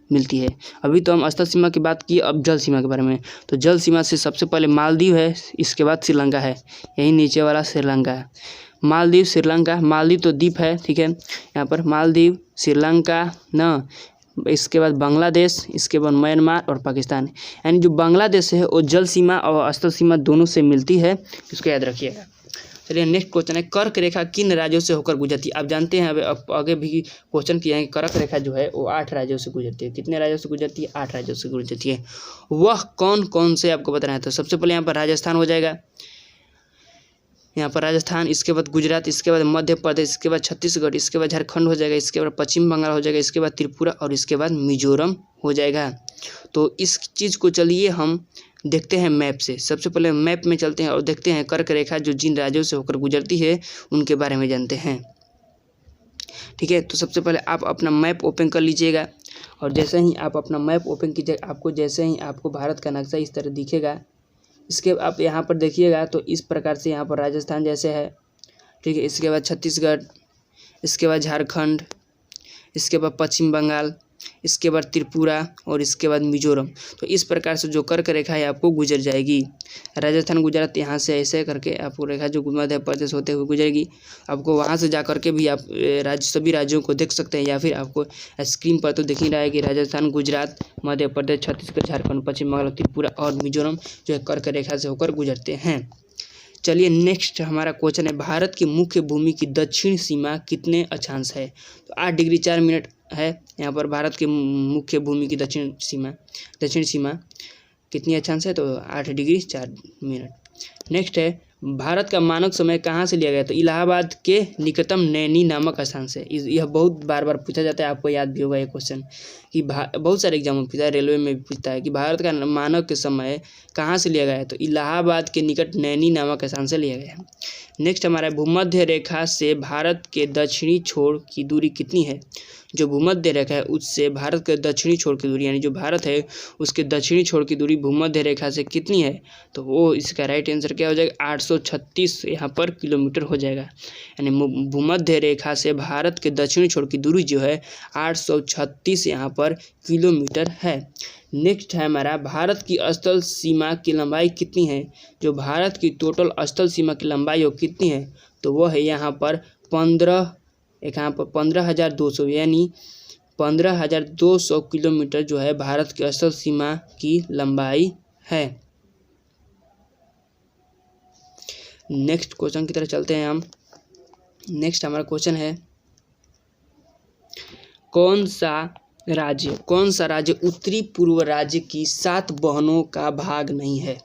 Speaker 1: मिलती है। अभी तो हम स्थल सीमा की बात की, अब जल सीमा के बारे में। तो जल सीमा से सबसे पहले मालदीव है, इसके बाद श्रीलंका है, यही नीचे वाला श्रीलंका है। मालदीव, श्रीलंका, मालदीव तो द्वीप है, ठीक है। यहाँ पर मालदीव, श्रीलंका न, इसके बाद बांग्लादेश, इसके बाद म्यांमार और पाकिस्तान। यानी जो बांग्लादेश है वो जल सीमा और स्थल सीमा दोनों से मिलती है, इसको याद रखिएगा। चलिए नेक्स्ट क्वेश्चन है कर्क रेखा किन राज्यों से होकर गुजरती है। आप जानते हैं अब आगे भी क्वेश्चन किया है कि कर्क रेखा जो है वो 8 राज्यों से गुजरती है। कितने राज्यों से गुजरती है, 8 राज्यों से गुजरती है। वह कौन कौन से आपको बताना है। तो सबसे पहले यहाँ पर राजस्थान हो जाएगा, यहाँ पर राजस्थान, इसके बाद गुजरात, इसके बाद मध्य प्रदेश, इसके बाद छत्तीसगढ़, इसके बाद झारखंड हो जाएगा, इसके बाद पश्चिम बंगाल हो जाएगा, इसके बाद त्रिपुरा और इसके बाद मिजोरम हो जाएगा। तो इस चीज़ को चलिए हम देखते हैं मैप से। सबसे पहले मैप में चलते हैं और देखते हैं कर्क रेखा जो जिन राज्यों से होकर गुजरती है उनके बारे में जानते हैं, ठीक है। तो सबसे पहले आप अपना मैप ओपन कर लीजिएगा और जैसे ही आप अपना मैप ओपन कीजिएगा, आपको जैसे ही आपको भारत का नक्शा इस तरह दिखेगा, इसके आप यहाँ पर देखिएगा तो इस प्रकार से यहाँ पर राजस्थान जैसे है, ठीक है। इसके बाद छत्तीसगढ़, इसके बाद झारखंड, इसके बाद पश्चिम बंगाल, इसके बाद त्रिपुरा और इसके बाद मिजोरम। तो इस प्रकार से जो कर्क रेखा है आपको गुजर जाएगी। राजस्थान गुजरात यहाँ से ऐसे करके आपको रेखा जो मध्य प्रदेश होते हुए गुजरेगी। आपको वहाँ से जा करके भी आप सभी राज्यों को देख सकते हैं, या फिर आपको स्क्रीन पर तो दिख ही रहा है कि राजस्थान, गुजरात, मध्य प्रदेश, छत्तीसगढ़, झारखंड, पश्चिम बंगाल, त्रिपुरा और मिजोरम जो है कर्क रेखा से होकर गुजरते हैं। चलिए नेक्स्ट हमारा क्वेश्चन है, भारत की मुख्य भूमि की दक्षिण सीमा कितने अक्षांश है? तो 8 डिग्री 4 मिनट है यहाँ पर भारत की मुख्य भूमि की दक्षिण सीमा कितनी अक्षांश है? तो 8 डिग्री 4 मिनट। नेक्स्ट है, भारत का मानक समय कहाँ से लिया गया? तो इलाहाबाद के निकटतम नैनी नामक स्थान से। यह बहुत बार बार पूछा जाता है, आपको याद भी होगा ये क्वेश्चन कि बहुत सारे एग्जाम में पूछा है, रेलवे में भी पूछता है कि भारत का मानक समय कहाँ से लिया गया है? तो इलाहाबाद के निकट नैनी नामक स्थान से लिया गया है। नेक्स्ट हमारा, भूमध्य रेखा से भारत के दक्षिणी छोर की दूरी कितनी है? जो भूमध्य रेखा है उससे भारत के दक्षिणी छोर की दूरी, यानी जो भारत है उसके दक्षिणी छोर की दूरी भूमध्य रेखा से कितनी है? तो वो इसका राइट आंसर क्या हो जाएगा? 836 यहाँ पर किलोमीटर हो जाएगा। यानी भूमध्य रेखा से भारत के दक्षिणी छोर की दूरी जो है 836 यहाँ पर किलोमीटर है। नेक्स्ट है हमारा, भारत की स्थल सीमा की लंबाई कितनी है? जो भारत की टोटल स्थल सीमा की लंबाई वो कितनी है? तो वो है यहाँ पर 15,200, यानी 15,200 किलोमीटर जो है भारत की स्थल सीमा की लंबाई है। नेक्स्ट क्वेश्चन की तरफ चलते हैं हम। नेक्स्ट हमारा क्वेश्चन है, कौन सा राज्य उत्तरी पूर्व राज्य की 7 बहनों का भाग नहीं है?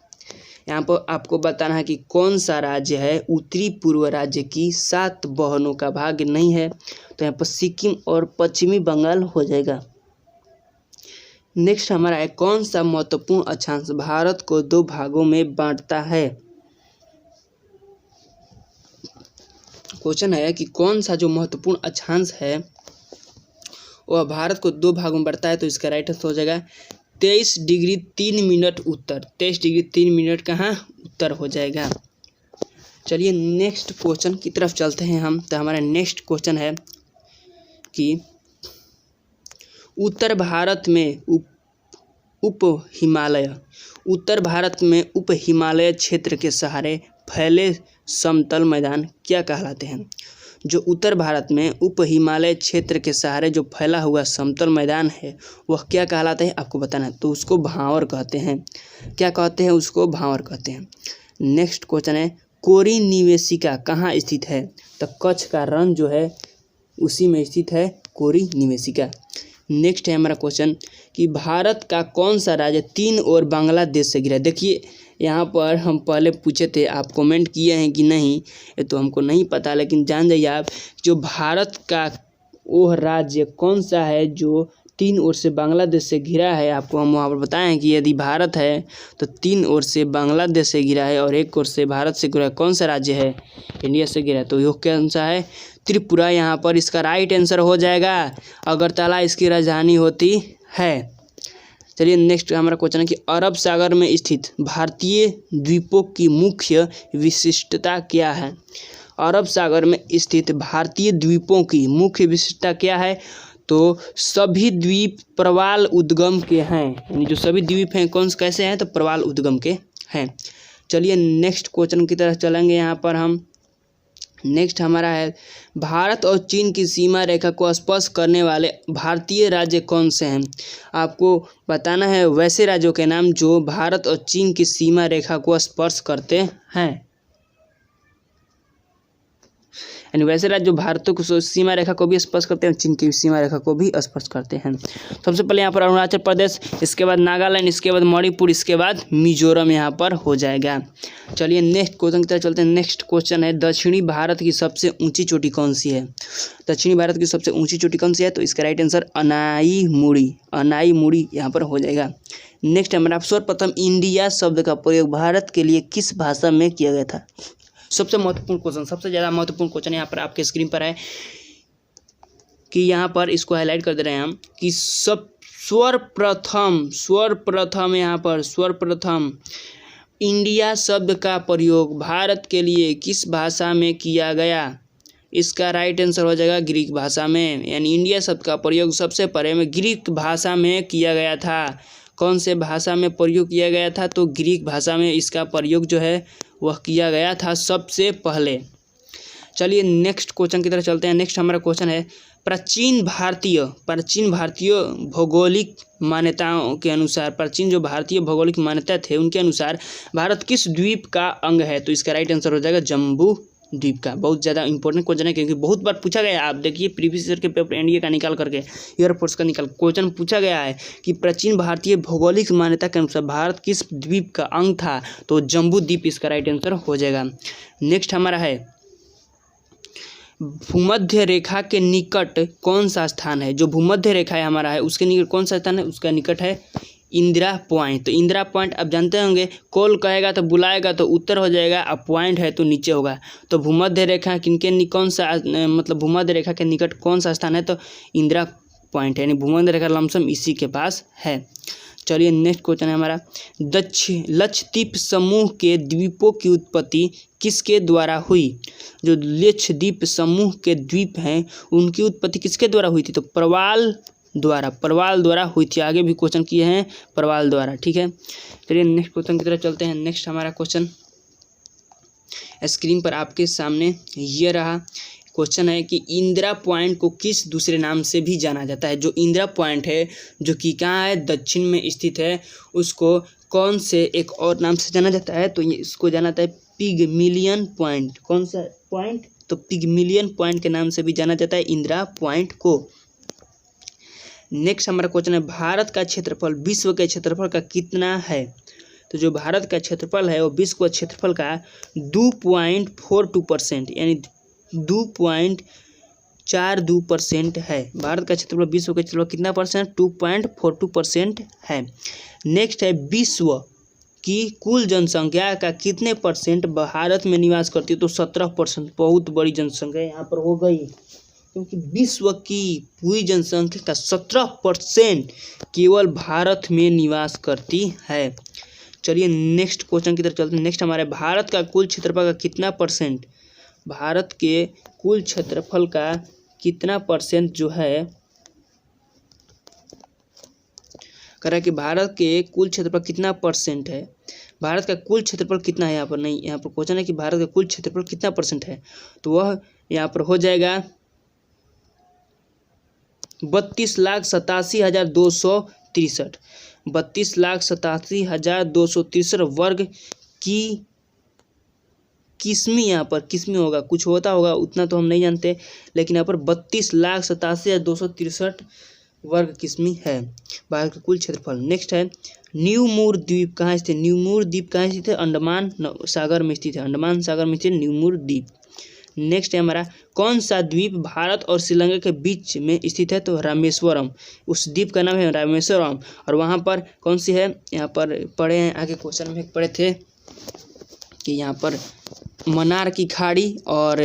Speaker 1: यहाँ पर आपको बताना है कि कौन सा राज्य है उत्तरी पूर्व राज्य की 7 बहनों का भाग नहीं है। तो यहाँ पर सिक्किम और पश्चिमी बंगाल हो जाएगा। नेक्स्ट हमारा है, कौन सा महत्वपूर्ण अक्षांश भारत को 2 भागों में बांटता है? क्वेश्चन है कि कौन सा जो महत्वपूर्ण अक्षांश है वह भारत को 2 भागों में बांटता है। तो इसका राइट आंसर हो जाएगा 23 डिग्री 3 मिनट उत्तर। 23 डिग्री 3 मिनट कहाँ उत्तर हो जाएगा। चलिए नेक्स्ट क्वेश्चन की तरफ चलते हैं हम। तो हमारा नेक्स्ट क्वेश्चन है कि उत्तर भारत में उप हिमालय क्षेत्र के सहारे फैले समतल मैदान क्या कहलाते हैं? जो उत्तर भारत में उप हिमालय क्षेत्र के सहारे जो फैला हुआ समतल मैदान है वह क्या कहलाता है आपको बताना है। तो उसको भांवर कहते हैं। क्या कहते हैं? उसको भांवर कहते हैं। नेक्स्ट क्वेश्चन है, कोरी निवेशिका कहाँ स्थित है? तो कच्छ का रण जो है उसी में स्थित है कोरी निवेशिका। नेक्स्ट है हमारा क्वेश्चन कि भारत का कौन सा राज्य 3 ओर बांग्लादेश से घिरा? देखिए यहाँ पर हम पहले पूछे थे, आप कमेंट किए हैं कि नहीं, ये तो हमको नहीं पता, लेकिन जान जाइए आप जो भारत का वह राज्य कौन सा है जो 3 ओर से बांग्लादेश से घिरा है। आपको हम वहाँ पर बताए हैं कि यदि भारत है तो 3 ओर से बांग्लादेश से घिरा है और 1 ओर से भारत से घिरा है। कौन सा राज्य है? इंडिया से घिरा है। तो यह कौन सा है? त्रिपुरा। यहाँ पर इसका राइट आंसर हो जाएगा। अगरतला इसकी राजधानी होती है। चलिए नेक्स्ट हमारा क्वेश्चन है कि अरब सागर में स्थित भारतीय द्वीपों की मुख्य विशिष्टता क्या है? अरब सागर में स्थित भारतीय द्वीपों की मुख्य विशिष्टता क्या है? तो सभी द्वीप प्रवाल उद्गम के हैं। यानी जो सभी द्वीप हैं कैसे हैं? तो प्रवाल उद्गम के हैं। चलिए नेक्स्ट क्वेश्चन की तरफ चलेंगे यहाँ पर हम। नेक्स्ट हमारा है, भारत और चीन की सीमा रेखा को स्पर्श करने वाले भारतीय राज्य कौन से हैं? आपको बताना है वैसे राज्यों के नाम जो भारत और चीन की सीमा रेखा को स्पर्श करते हैं। यानी वैसे राज्य जो भारत को सीमा रेखा को भी स्पर्श करते हैं, चीन की सीमा रेखा को भी स्पर्श करते हैं। सबसे पहले यहाँ पर अरुणाचल प्रदेश, इसके बाद नागालैंड, इसके बाद मणिपुर, इसके बाद मिजोरम यहाँ पर हो जाएगा। चलिए नेक्स्ट क्वेश्चन की तरफ चलते हैं। नेक्स्ट क्वेश्चन है, दक्षिणी भारत की सबसे ऊंची चोटी कौन सी है? दक्षिणी भारत की सबसे ऊंची चोटी कौन सी है? तो इसका राइट आंसर अनाईमुड़ी यहाँ पर हो जाएगा। नेक्स्ट हमारा, सर्वप्रथम इंडिया शब्द का प्रयोग भारत के लिए किस भाषा में किया गया था? सबसे महत्वपूर्ण क्वेश्चन, सबसे ज़्यादा महत्वपूर्ण क्वेश्चन यहाँ पर आपके स्क्रीन पर है कि यहाँ पर इसको हाईलाइट कर दे रहे हैं हम कि सर्वप्रथम इंडिया शब्द का प्रयोग भारत के लिए किस भाषा में किया गया? इसका राइट आंसर हो जाएगा ग्रीक भाषा में, यानी इंडिया शब्द का प्रयोग सबसे पहले में ग्रीक भाषा में किया गया था। कौन से भाषा में प्रयोग किया गया था? तो ग्रीक भाषा में इसका प्रयोग जो है वह किया गया था सबसे पहले। चलिए नेक्स्ट क्वेश्चन की तरफ चलते हैं। नेक्स्ट हमारा क्वेश्चन है, प्राचीन भारतीय भौगोलिक मान्यताओं के अनुसार, प्राचीन जो भारतीय भौगोलिक मान्यता थे उनके अनुसार भारत किस द्वीप का अंग है? तो इसका राइट आंसर हो जाएगा जम्बू द्वीप का। बहुत ज़्यादा इंपॉर्टेंट क्वेश्चन है क्योंकि बहुत बार पूछा गया है। आप देखिए प्रीवियस ईयर के पेपर एनडीए का निकाल करके, एयरफोर्स का निकाल क्वेश्चन पूछा गया है कि प्राचीन भारतीय भौगोलिक मान्यता के अनुसार भारत किस द्वीप का अंग था? तो जम्बू द्वीप इसका राइट आंसर हो जाएगा। नेक्स्ट हमारा है, भूमध्य रेखा के निकट कौन सा स्थान है? जो भूमध्य रेखा है हमारा है उसके निकट कौन सा स्थान है? उसका निकट है इंदिरा पॉइंट। तो इंदिरा पॉइंट आप जानते होंगे, कॉल कहेगा तो बुलाएगा तो उत्तर हो जाएगा, अब पॉइंट है तो नीचे होगा। तो भूमध्य रेखा किनके कौन सा मतलब भूमध्य रेखा के निकट कौन सा स्थान है? तो इंदिरा पॉइंट है, यानी भूमध्य रेखा लमसम इसी के पास है। चलिए नेक्स्ट क्वेश्चन है हमारा, लक्षद्वीप समूह के द्वीपों की उत्पत्ति किसके द्वारा हुई? जो लक्षद्वीप समूह के द्वीप हैं उनकी उत्पत्ति किसके द्वारा हुई थी? तो प्रवाल द्वारा हुई थी। आगे भी क्वेश्चन किए हैं प्रवाल द्वारा, ठीक है। चलिए नेक्स्ट क्वेश्चन की तरफ चलते हैं। नेक्स्ट हमारा क्वेश्चन स्क्रीन पर आपके सामने ये रहा। क्वेश्चन है कि इंदिरा पॉइंट को किस दूसरे नाम से भी जाना जाता है? जो इंदिरा पॉइंट है जो कि कहाँ है, दक्षिण में स्थित है, उसको कौन से एक और नाम से जाना जाता है? तो इसको जाना जाता है पिगमिलियन पॉइंट। कौन सा पॉइंट? तो पिगमिलियन पॉइंट के नाम से भी जाना जाता है इंदिरा पॉइंट को। नेक्स्ट हमारा क्वेश्चन है, भारत का क्षेत्रफल विश्व के क्षेत्रफल का कितना है? तो जो भारत का क्षेत्रफल है वो विश्व के क्षेत्रफल का 2.42%, यानी 2.42% है। भारत का क्षेत्रफल विश्व के क्षेत्रफल कितना परसेंट? 2.42% है। नेक्स्ट है, विश्व की कुल जनसंख्या का कितने परसेंट भारत में निवास करती है? तो 17%। बहुत बड़ी जनसंख्या यहाँ पर हो गई, क्योंकि विश्व की पूरी जनसंख्या का 17% केवल भारत में निवास करती है। चलिए नेक्स्ट क्वेश्चन की तरफ चलते हैं। नेक्स्ट हमारे, भारत का कुल क्षेत्रफल का कितना परसेंट, भारत के कुल क्षेत्रफल का कितना परसेंट जो है, कह रहा है कि भारत के कुल क्षेत्रफल कितना परसेंट है? भारत का कुल क्षेत्रफल कितना है? यहाँ पर नहीं, यहाँ पर क्वेश्चन है कि भारत का कुल क्षेत्रफल कितना परसेंट है, तो वह यहाँ पर हो जाएगा 32,87,263। 32,87,263 वर्ग की किस्मी, यहाँ पर किस्मी होगा, कुछ होता होगा उतना तो हम नहीं जानते, लेकिन यहाँ पर 32,87,263 वर्ग किस्मी है भारत का कुल क्षेत्रफल। नेक्स्ट है, न्यू मूर द्वीप कहाँ स्थित है? न्यू मूर द्वीप कहाँ स्थित है? अंडमान सागर में स्थित है। अंडमान सागर में स्थित न्यू मूर द्वीप। नेक्स्ट है हमारा, कौन सा द्वीप भारत और श्रीलंका के बीच में स्थित है? तो रामेश्वरम। उस द्वीप का नाम है रामेश्वरम। और वहाँ पर कौन सी है? यहाँ पर पढ़े हैं, आगे क्वेश्चन में पढ़े थे कि यहाँ पर मन्नार की खाड़ी और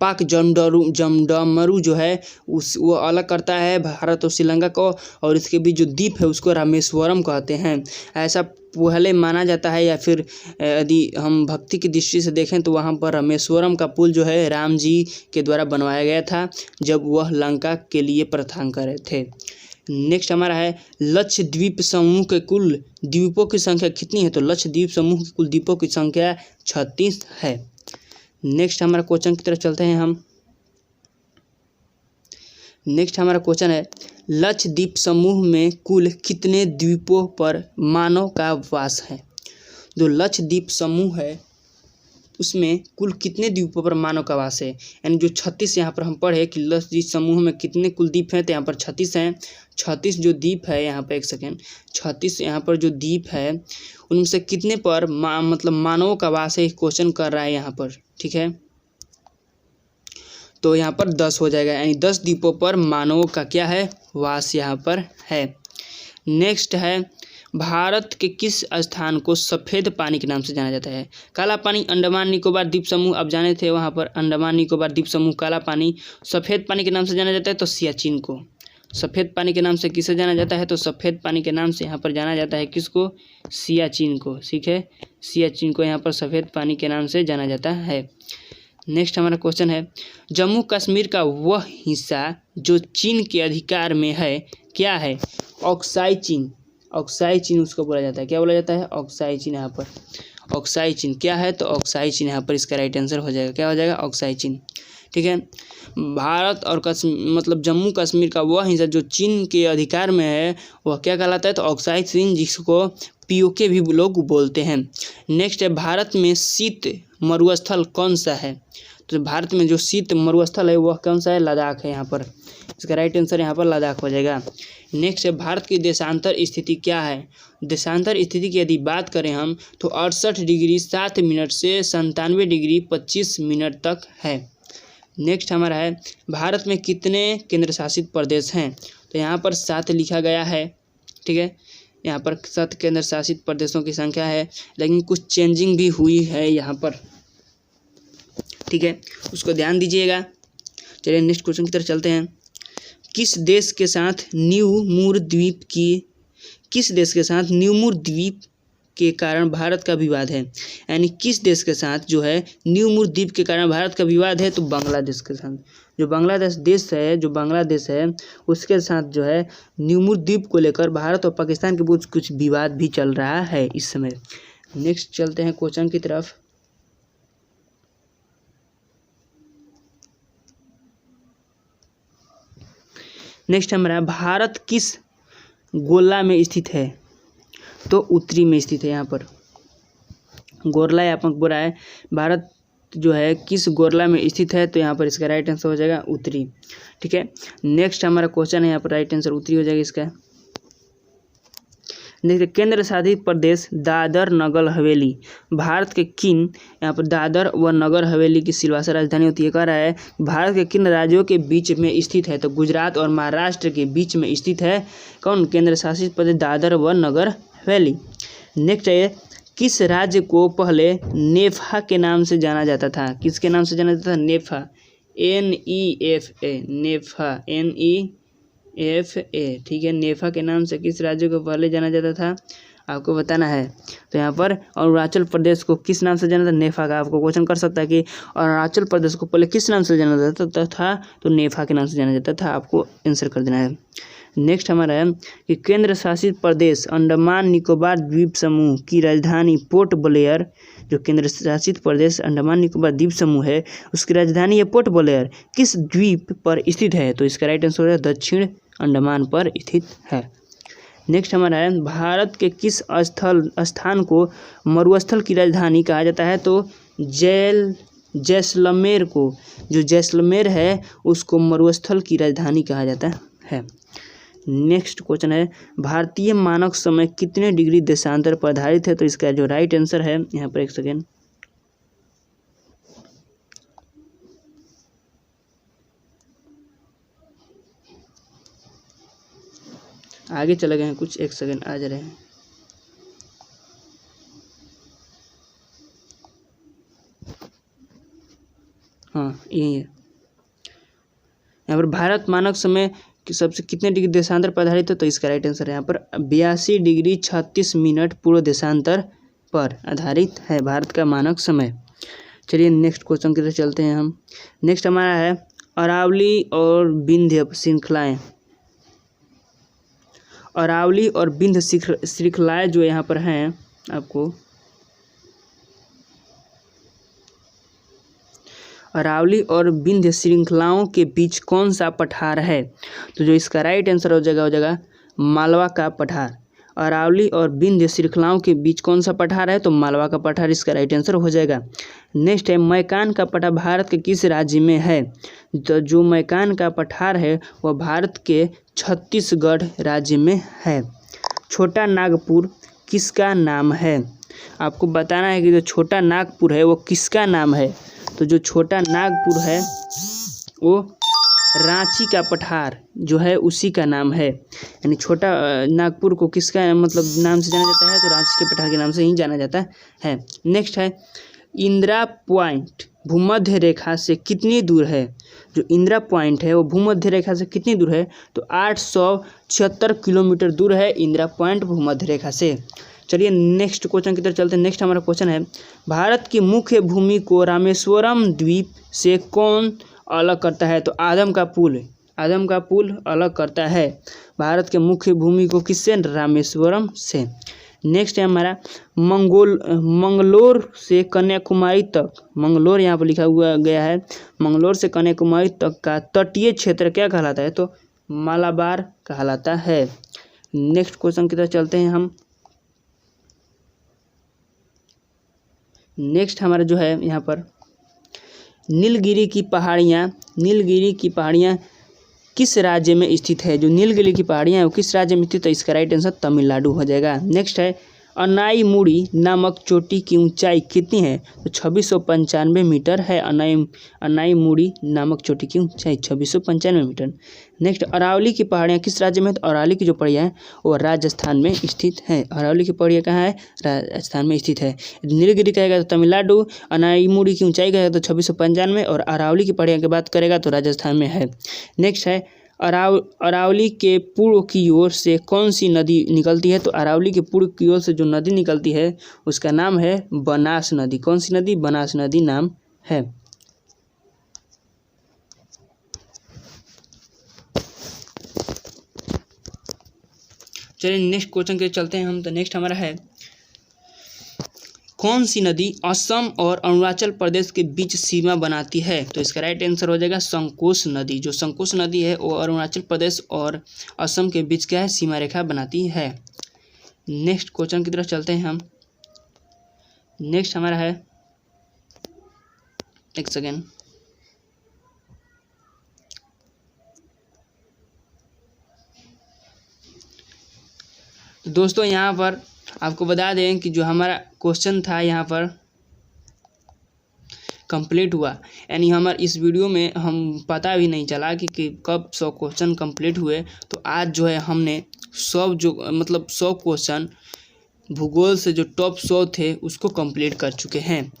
Speaker 1: पाक जमडमरू जो है वो अलग करता है भारत और श्रीलंका को, और इसके बीच जो द्वीप है उसको रामेश्वरम कहते हैं। ऐसा पहले माना जाता है, या फिर यदि हम भक्ति की दृष्टि से देखें तो वहाँ पर रामेश्वरम का पुल जो है राम जी के द्वारा बनवाया गया था जब वह लंका के लिए प्रस्थान कर रहे थे। नेक्स्ट हमारा है, लक्षद्वीप समूह के कुल द्वीपों की संख्या कितनी है? तो लक्षद्वीप समूह के कुल द्वीपों की संख्या 36 है। नेक्स्ट हमारा क्वेश्चन की तरफ चलते हैं हम। नेक्स्ट हमारा क्वेश्चन है, लक्षद्वीप समूह में कुल कितने द्वीपों पर मानव का वास है? जो लक्षद्वीप समूह है उसमें कुल कितने द्वीपों पर मानव का वास है? यानी जो 36 यहाँ पर हम पढ़े कि लक्षद्वीप समूह में कितने कुल द्वीप हैं, तो यहाँ पर 36 हैं। 36 जो द्वीप है यहाँ पर, एक सेकेंड, 36 यहाँ पर जो द्वीप है उनमें से कितने पर मतलब मानवों का वास है, क्वेश्चन कर रहा है यहाँ पर, ठीक है। तो यहाँ पर 10 हो जाएगा, यानी 10 द्वीपों पर मानवों का क्या है? वास यहाँ पर है। नेक्स्ट है, भारत के किस स्थान को सफ़ेद पानी के नाम से जाना जाता है? काला पानी अंडमान निकोबार द्वीप समूह, आप जाने थे वहाँ पर अंडमान निकोबार द्वीप समूह काला पानी। सफ़ेद पानी के नाम से जाना जाता है तो सियाचिन को। सफ़ेद पानी के नाम से किसे जाना जाता है? तो सफ़ेद पानी के नाम से यहाँ पर जाना जाता है किसको? सियाचिन को, ठीक है। सियाचिन को यहाँ पर सफ़ेद पानी के नाम से जाना जाता है। नेक्स्ट हमारा क्वेश्चन है, जम्मू कश्मीर का वह हिस्सा जो चीन के अधिकार में है क्या है? ऑक्साई चीन। ऑक्साई चीन उसको बोला जाता है, क्या बोला जाता है? ऑक्साई चीन। यहाँ पर ऑक्साई चीन क्या है? तो ऑक्साई चीन यहाँ पर इसका राइट आंसर हो जाएगा। क्या हो जाएगा? ऑक्साई चीन। ठीक है। भारत और मतलब जम्मू कश्मीर का वह हिस्सा जो चीन के अधिकार में है वह क्या कहलाता है? तो ऑक्साई चीन, जिसको पीओके भी लोग बोलते हैं। नेक्स्ट है, भारत में शीत मरुस्थल कौन सा है? तो भारत में जो शीत मरुस्थल है वह कौन सा है? लद्दाख है। यहाँ पर इसका राइट आंसर यहाँ पर लद्दाख हो जाएगा। नेक्स्ट है, भारत की देशांतर स्थिति क्या है? देशांतर स्थिति की यदि बात करें हम तो 68 डिग्री 7 मिनट से 97 डिग्री 25 मिनट तक है। नेक्स्ट हमारा है, भारत में कितने केंद्र शासित प्रदेश हैं? तो यहाँ पर 7 लिखा गया है। ठीक है, यहाँ पर 7 केंद्र शासित प्रदेशों की संख्या है, लेकिन कुछ चेंजिंग भी हुई है यहाँ पर। ठीक है, उसको ध्यान दीजिएगा। चलिए नेक्स्ट क्वेश्चन की तरफ चलते हैं। किस देश के साथ न्यूमूर द्वीप के कारण भारत का विवाद है? यानी किस देश के साथ जो है न्यूमूर द्वीप के कारण भारत का विवाद है? तो बांग्लादेश के साथ। जो बांग्लादेश है उसके साथ जो है न्यूमूर द्वीप को लेकर भारत और पाकिस्तान के बीच कुछ विवाद भी चल रहा है इस समय। नेक्स्ट चलते हैं क्वेश्चन की तरफ। नेक्स्ट हमारा, भारत किस गोला में स्थित है? तो उत्तरी में स्थित है। यहाँ पर गोरला यहाँ पर बोला है, भारत जो है किस गोरला में स्थित है? तो यहाँ पर इसका राइट आंसर हो जाएगा उत्तरी। ठीक है, नेक्स्ट हमारा क्वेश्चन है, यहाँ पर राइट आंसर उत्तरी हो जाएगा इसका। नेक्स्ट, केंद्र शासित प्रदेश दादर नगर हवेली भारत के किन, यहाँ पर दादर व नगर हवेली की सिलवासा राजधानी होती है। कह रहा है भारत के किन राज्यों के बीच में स्थित है? तो गुजरात और महाराष्ट्र के बीच में स्थित है कौन? केंद्र शासित प्रदेश दादर व नगर हवेली। नेक्स्ट है, किस राज्य को पहले नेफा के नाम से जाना जाता था? किसके नाम से जाना जाता था? नेफा, NEFA, नेफा, NEFA। ठीक है, नेफा के नाम से किस राज्य को पहले जाना जाता था? आपको बताना है। तो यहाँ पर अरुणाचल प्रदेश को किस नाम से जाना था? नेफा का। आपको क्वेश्चन कर सकता है कि अरुणाचल प्रदेश को पहले किस नाम से जाना जाता था? तो नेफा के नाम से जाना जाता था। आपको आंसर कर देना है। नेक्स्ट हमारा है कि केंद्र शासित प्रदेश अंडमान निकोबार द्वीप समूह की राजधानी पोर्ट ब्लेयर, जो केंद्र शासित प्रदेश अंडमान निकोबार द्वीप समूह है उसकी राजधानी है पोर्ट ब्लेयर, किस द्वीप पर स्थित है? तो इसका राइट आंसर है दक्षिण अंडमान पर स्थित है। नेक्स्ट हमारा है, भारत के किस स्थान को मरुस्थल की राजधानी कहा जाता है? तो जैसलमेर को, जो जैसलमेर है उसको मरुस्थल की राजधानी कहा जाता है। नेक्स्ट क्वेश्चन है, भारतीय मानक समय कितने डिग्री देशांतर पर आधारित है? तो इसका जो राइट आंसर है, यहाँ पर एक सेकेंड, आगे चले गए हैं कुछ, एक सेकेंड आ जा रहे हैं। हाँ यही है। यहाँ पर भारत मानक समय कि सबसे कितने डिग्री देशांतर पर आधारित है? तो इसका राइट आंसर है यहाँ पर 82 डिग्री 36 मिनट पूर्व देशांतर पर आधारित है भारत का मानक समय। चलिए नेक्स्ट क्वेश्चन की तरफ चलते हैं हम। नेक्स्ट हमारा है, अरावली और विंध्य श्रृंखलाएँ, अरावली और विंध्य श्रृंखलाएँ जो यहाँ पर हैं, आपको अरावली और विंध्य श्रृंखलाओं के बीच कौन सा पठार है? तो जो इसका राइट आंसर हो जाएगा मालवा का पठार। अरावली और विंध्य श्रृंखलाओं के बीच कौन सा पठार है? तो मालवा का पठार इसका राइट आंसर हो जाएगा। नेक्स्ट है, मैकान का पठार भारत के किस राज्य में है? तो जो मैकान का पठार है वह भारत के छत्तीसगढ़ राज्य में है। छोटा नागपुर किसका नाम है? आपको बताना है कि जो छोटा नागपुर है वो किसका नाम है? तो जो छोटा नागपुर है वो रांची का पठार जो है उसी का नाम है। यानी छोटा नागपुर को किसका मतलब नाम से जाना जाता है? तो रांची के पठार के नाम से ही जाना जाता है। नेक्स्ट है, इंदिरा पॉइंट भूमध्य रेखा से कितनी दूर है? जो इंदिरा पॉइंट है वो भूमध्य रेखा से कितनी दूर है? तो 876 किलोमीटर दूर है इंदिरा पॉइंट भूमध्य रेखा से। चलिए नेक्स्ट क्वेश्चन की तरफ चलते हैं। नेक्स्ट हमारा क्वेश्चन है, भारत की मुख्य भूमि को रामेश्वरम द्वीप से कौन अलग करता है? तो आदम का पुल अलग करता है भारत के मुख्य भूमि को, किससे? रामेश्वरम से। नेक्स्ट है हमारा, मंगलोर से कन्याकुमारी तक, मंगलोर यहाँ पर लिखा हुआ गया है, मंगलोर से कन्याकुमारी तक का तटीय क्षेत्र क्या कहलाता है? तो मालाबार कहलाता है। नेक्स्ट क्वेश्चन की तरफ चलते हैं हम। नेक्स्ट हमारा जो है यहाँ पर, नीलगिरी की पहाड़ियाँ किस राज्य में स्थित है? जो नीलगिरी की पहाड़ियाँ हैं वो किस राज्य में स्थित है? इसका राइट आंसर तमिलनाडु हो जाएगा। नेक्स्ट है, अनाईमुड़ी नामक चोटी की ऊंचाई कितनी है? तो 2695 मीटर है। अनाईमुड़ी नामक चोटी की ऊंचाई 2695 मीटर। नेक्स्ट, अरावली की पहाड़ियाँ किस राज्य में है? तो अरावली की जो पहाड़ियाँ हैं वो राजस्थान में स्थित है। अरावली की पहाड़ियाँ कहाँ है? राजस्थान में स्थित है। नीलगिरी कहेगा तो तमिलनाडु, अनाईमुड़ी की ऊंचाई कहेगा तो 2695 और अरावली की पहाड़ियाँ की बात करेगा तो राजस्थान में है। नेक्स्ट है, अरावली के पूर्व की ओर से कौन सी नदी निकलती है? तो अरावली के पूर्व की ओर से जो नदी निकलती है उसका नाम है बनास नदी। कौन सी नदी? बनास नदी नाम है। चलिए नेक्स्ट क्वेश्चन के चलते हैं हम। तो नेक्स्ट हमारा है, कौन सी नदी असम और अरुणाचल प्रदेश के बीच सीमा बनाती है? तो इसका राइट आंसर हो जाएगा संकोश नदी। जो संकोश नदी है वो अरुणाचल प्रदेश और असम के बीच क्या है? सीमा रेखा बनाती है। नेक्स्ट क्वेश्चन की तरफ चलते हैं हम। नेक्स्ट हमारा है, एक सेकेंड, दोस्तों यहाँ पर आपको बता दें कि जो हमारा क्वेश्चन था यहाँ पर कंप्लीट हुआ, यानी हमारे इस वीडियो में हम पता भी नहीं चला कि कब 100 क्वेश्चन कंप्लीट हुए। तो आज जो है हमने 100 क्वेश्चन भूगोल से जो टॉप 100 थे उसको कंप्लीट कर चुके हैं।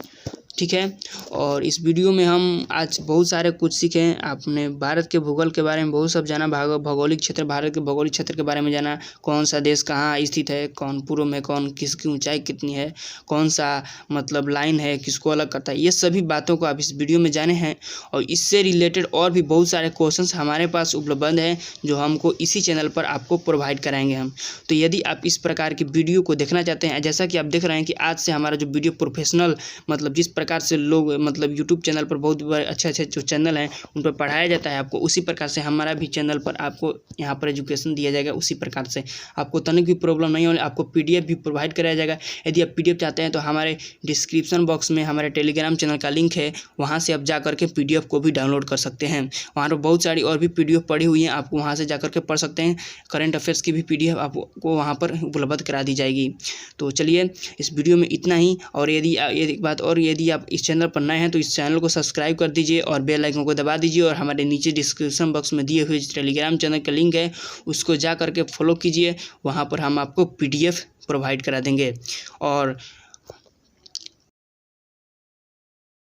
Speaker 1: ठीक है, और इस वीडियो में हम आज बहुत सारे कुछ सीखे हैं। आपने भारत के भूगोल के बारे में बहुत सब जाना, भौगोलिक क्षेत्र, भारत के भौगोलिक क्षेत्र के बारे में जाना, कौन सा देश कहाँ स्थित है, कौन पूर्व में, कौन किसकी ऊंचाई कितनी है, कौन सा मतलब लाइन है, किसको अलग करता है, ये सभी बातों को आप इस वीडियो में जाने हैं। और इससे रिलेटेड और भी बहुत सारे क्वेश्चन हमारे पास उपलब्ध हैं जो हमको इसी चैनल पर आपको प्रोवाइड कराएंगे हम। तो यदि आप इस प्रकार की वीडियो को देखना चाहते हैं, जैसा कि आप देख रहे हैं कि आज से हमारा जो वीडियो प्रोफेशनल मतलब जिस प्रकार से लोग मतलब यूट्यूब चैनल पर बहुत अच्छे जो चैनल हैं उन पर पढ़ाया जाता है आपको, उसी प्रकार से हमारा भी चैनल पर आपको यहाँ पर एजुकेशन दिया जाएगा। उसी प्रकार से आपको तनिक भी प्रॉब्लम नहीं होने, आपको पीडीएफ भी प्रोवाइड कराया जाएगा। यदि आप पीडीएफ चाहते हैं तो हमारे डिस्क्रिप्शन बॉक्स में हमारे टेलीग्राम चैनल का लिंक है, वहाँ से आप जा करके पीडीएफ को भी डाउनलोड कर सकते हैं। वहाँ पर बहुत सारी और भी पीडीएफ पड़ी हुई हैं, आपको वहाँ से जा करके पढ़ सकते हैं। करंट अफेयर्स की भी पीडीएफ आपको वहाँ पर उपलब्ध करा दी जाएगी। तो चलिए इस वीडियो में इतना ही। और यदि एक बात और, यदि आप इस चैनल पर नए हैं तो इस चैनल को सब्सक्राइब कर दीजिए और बेल आइकन को दबा दीजिए। और हमारे नीचे डिस्क्रिप्शन बॉक्स में दिए हुए टेलीग्राम चैनल का लिंक है, उसको जा करके फॉलो कीजिए, वहाँ पर हम आपको पीडीएफ प्रोवाइड करा देंगे। और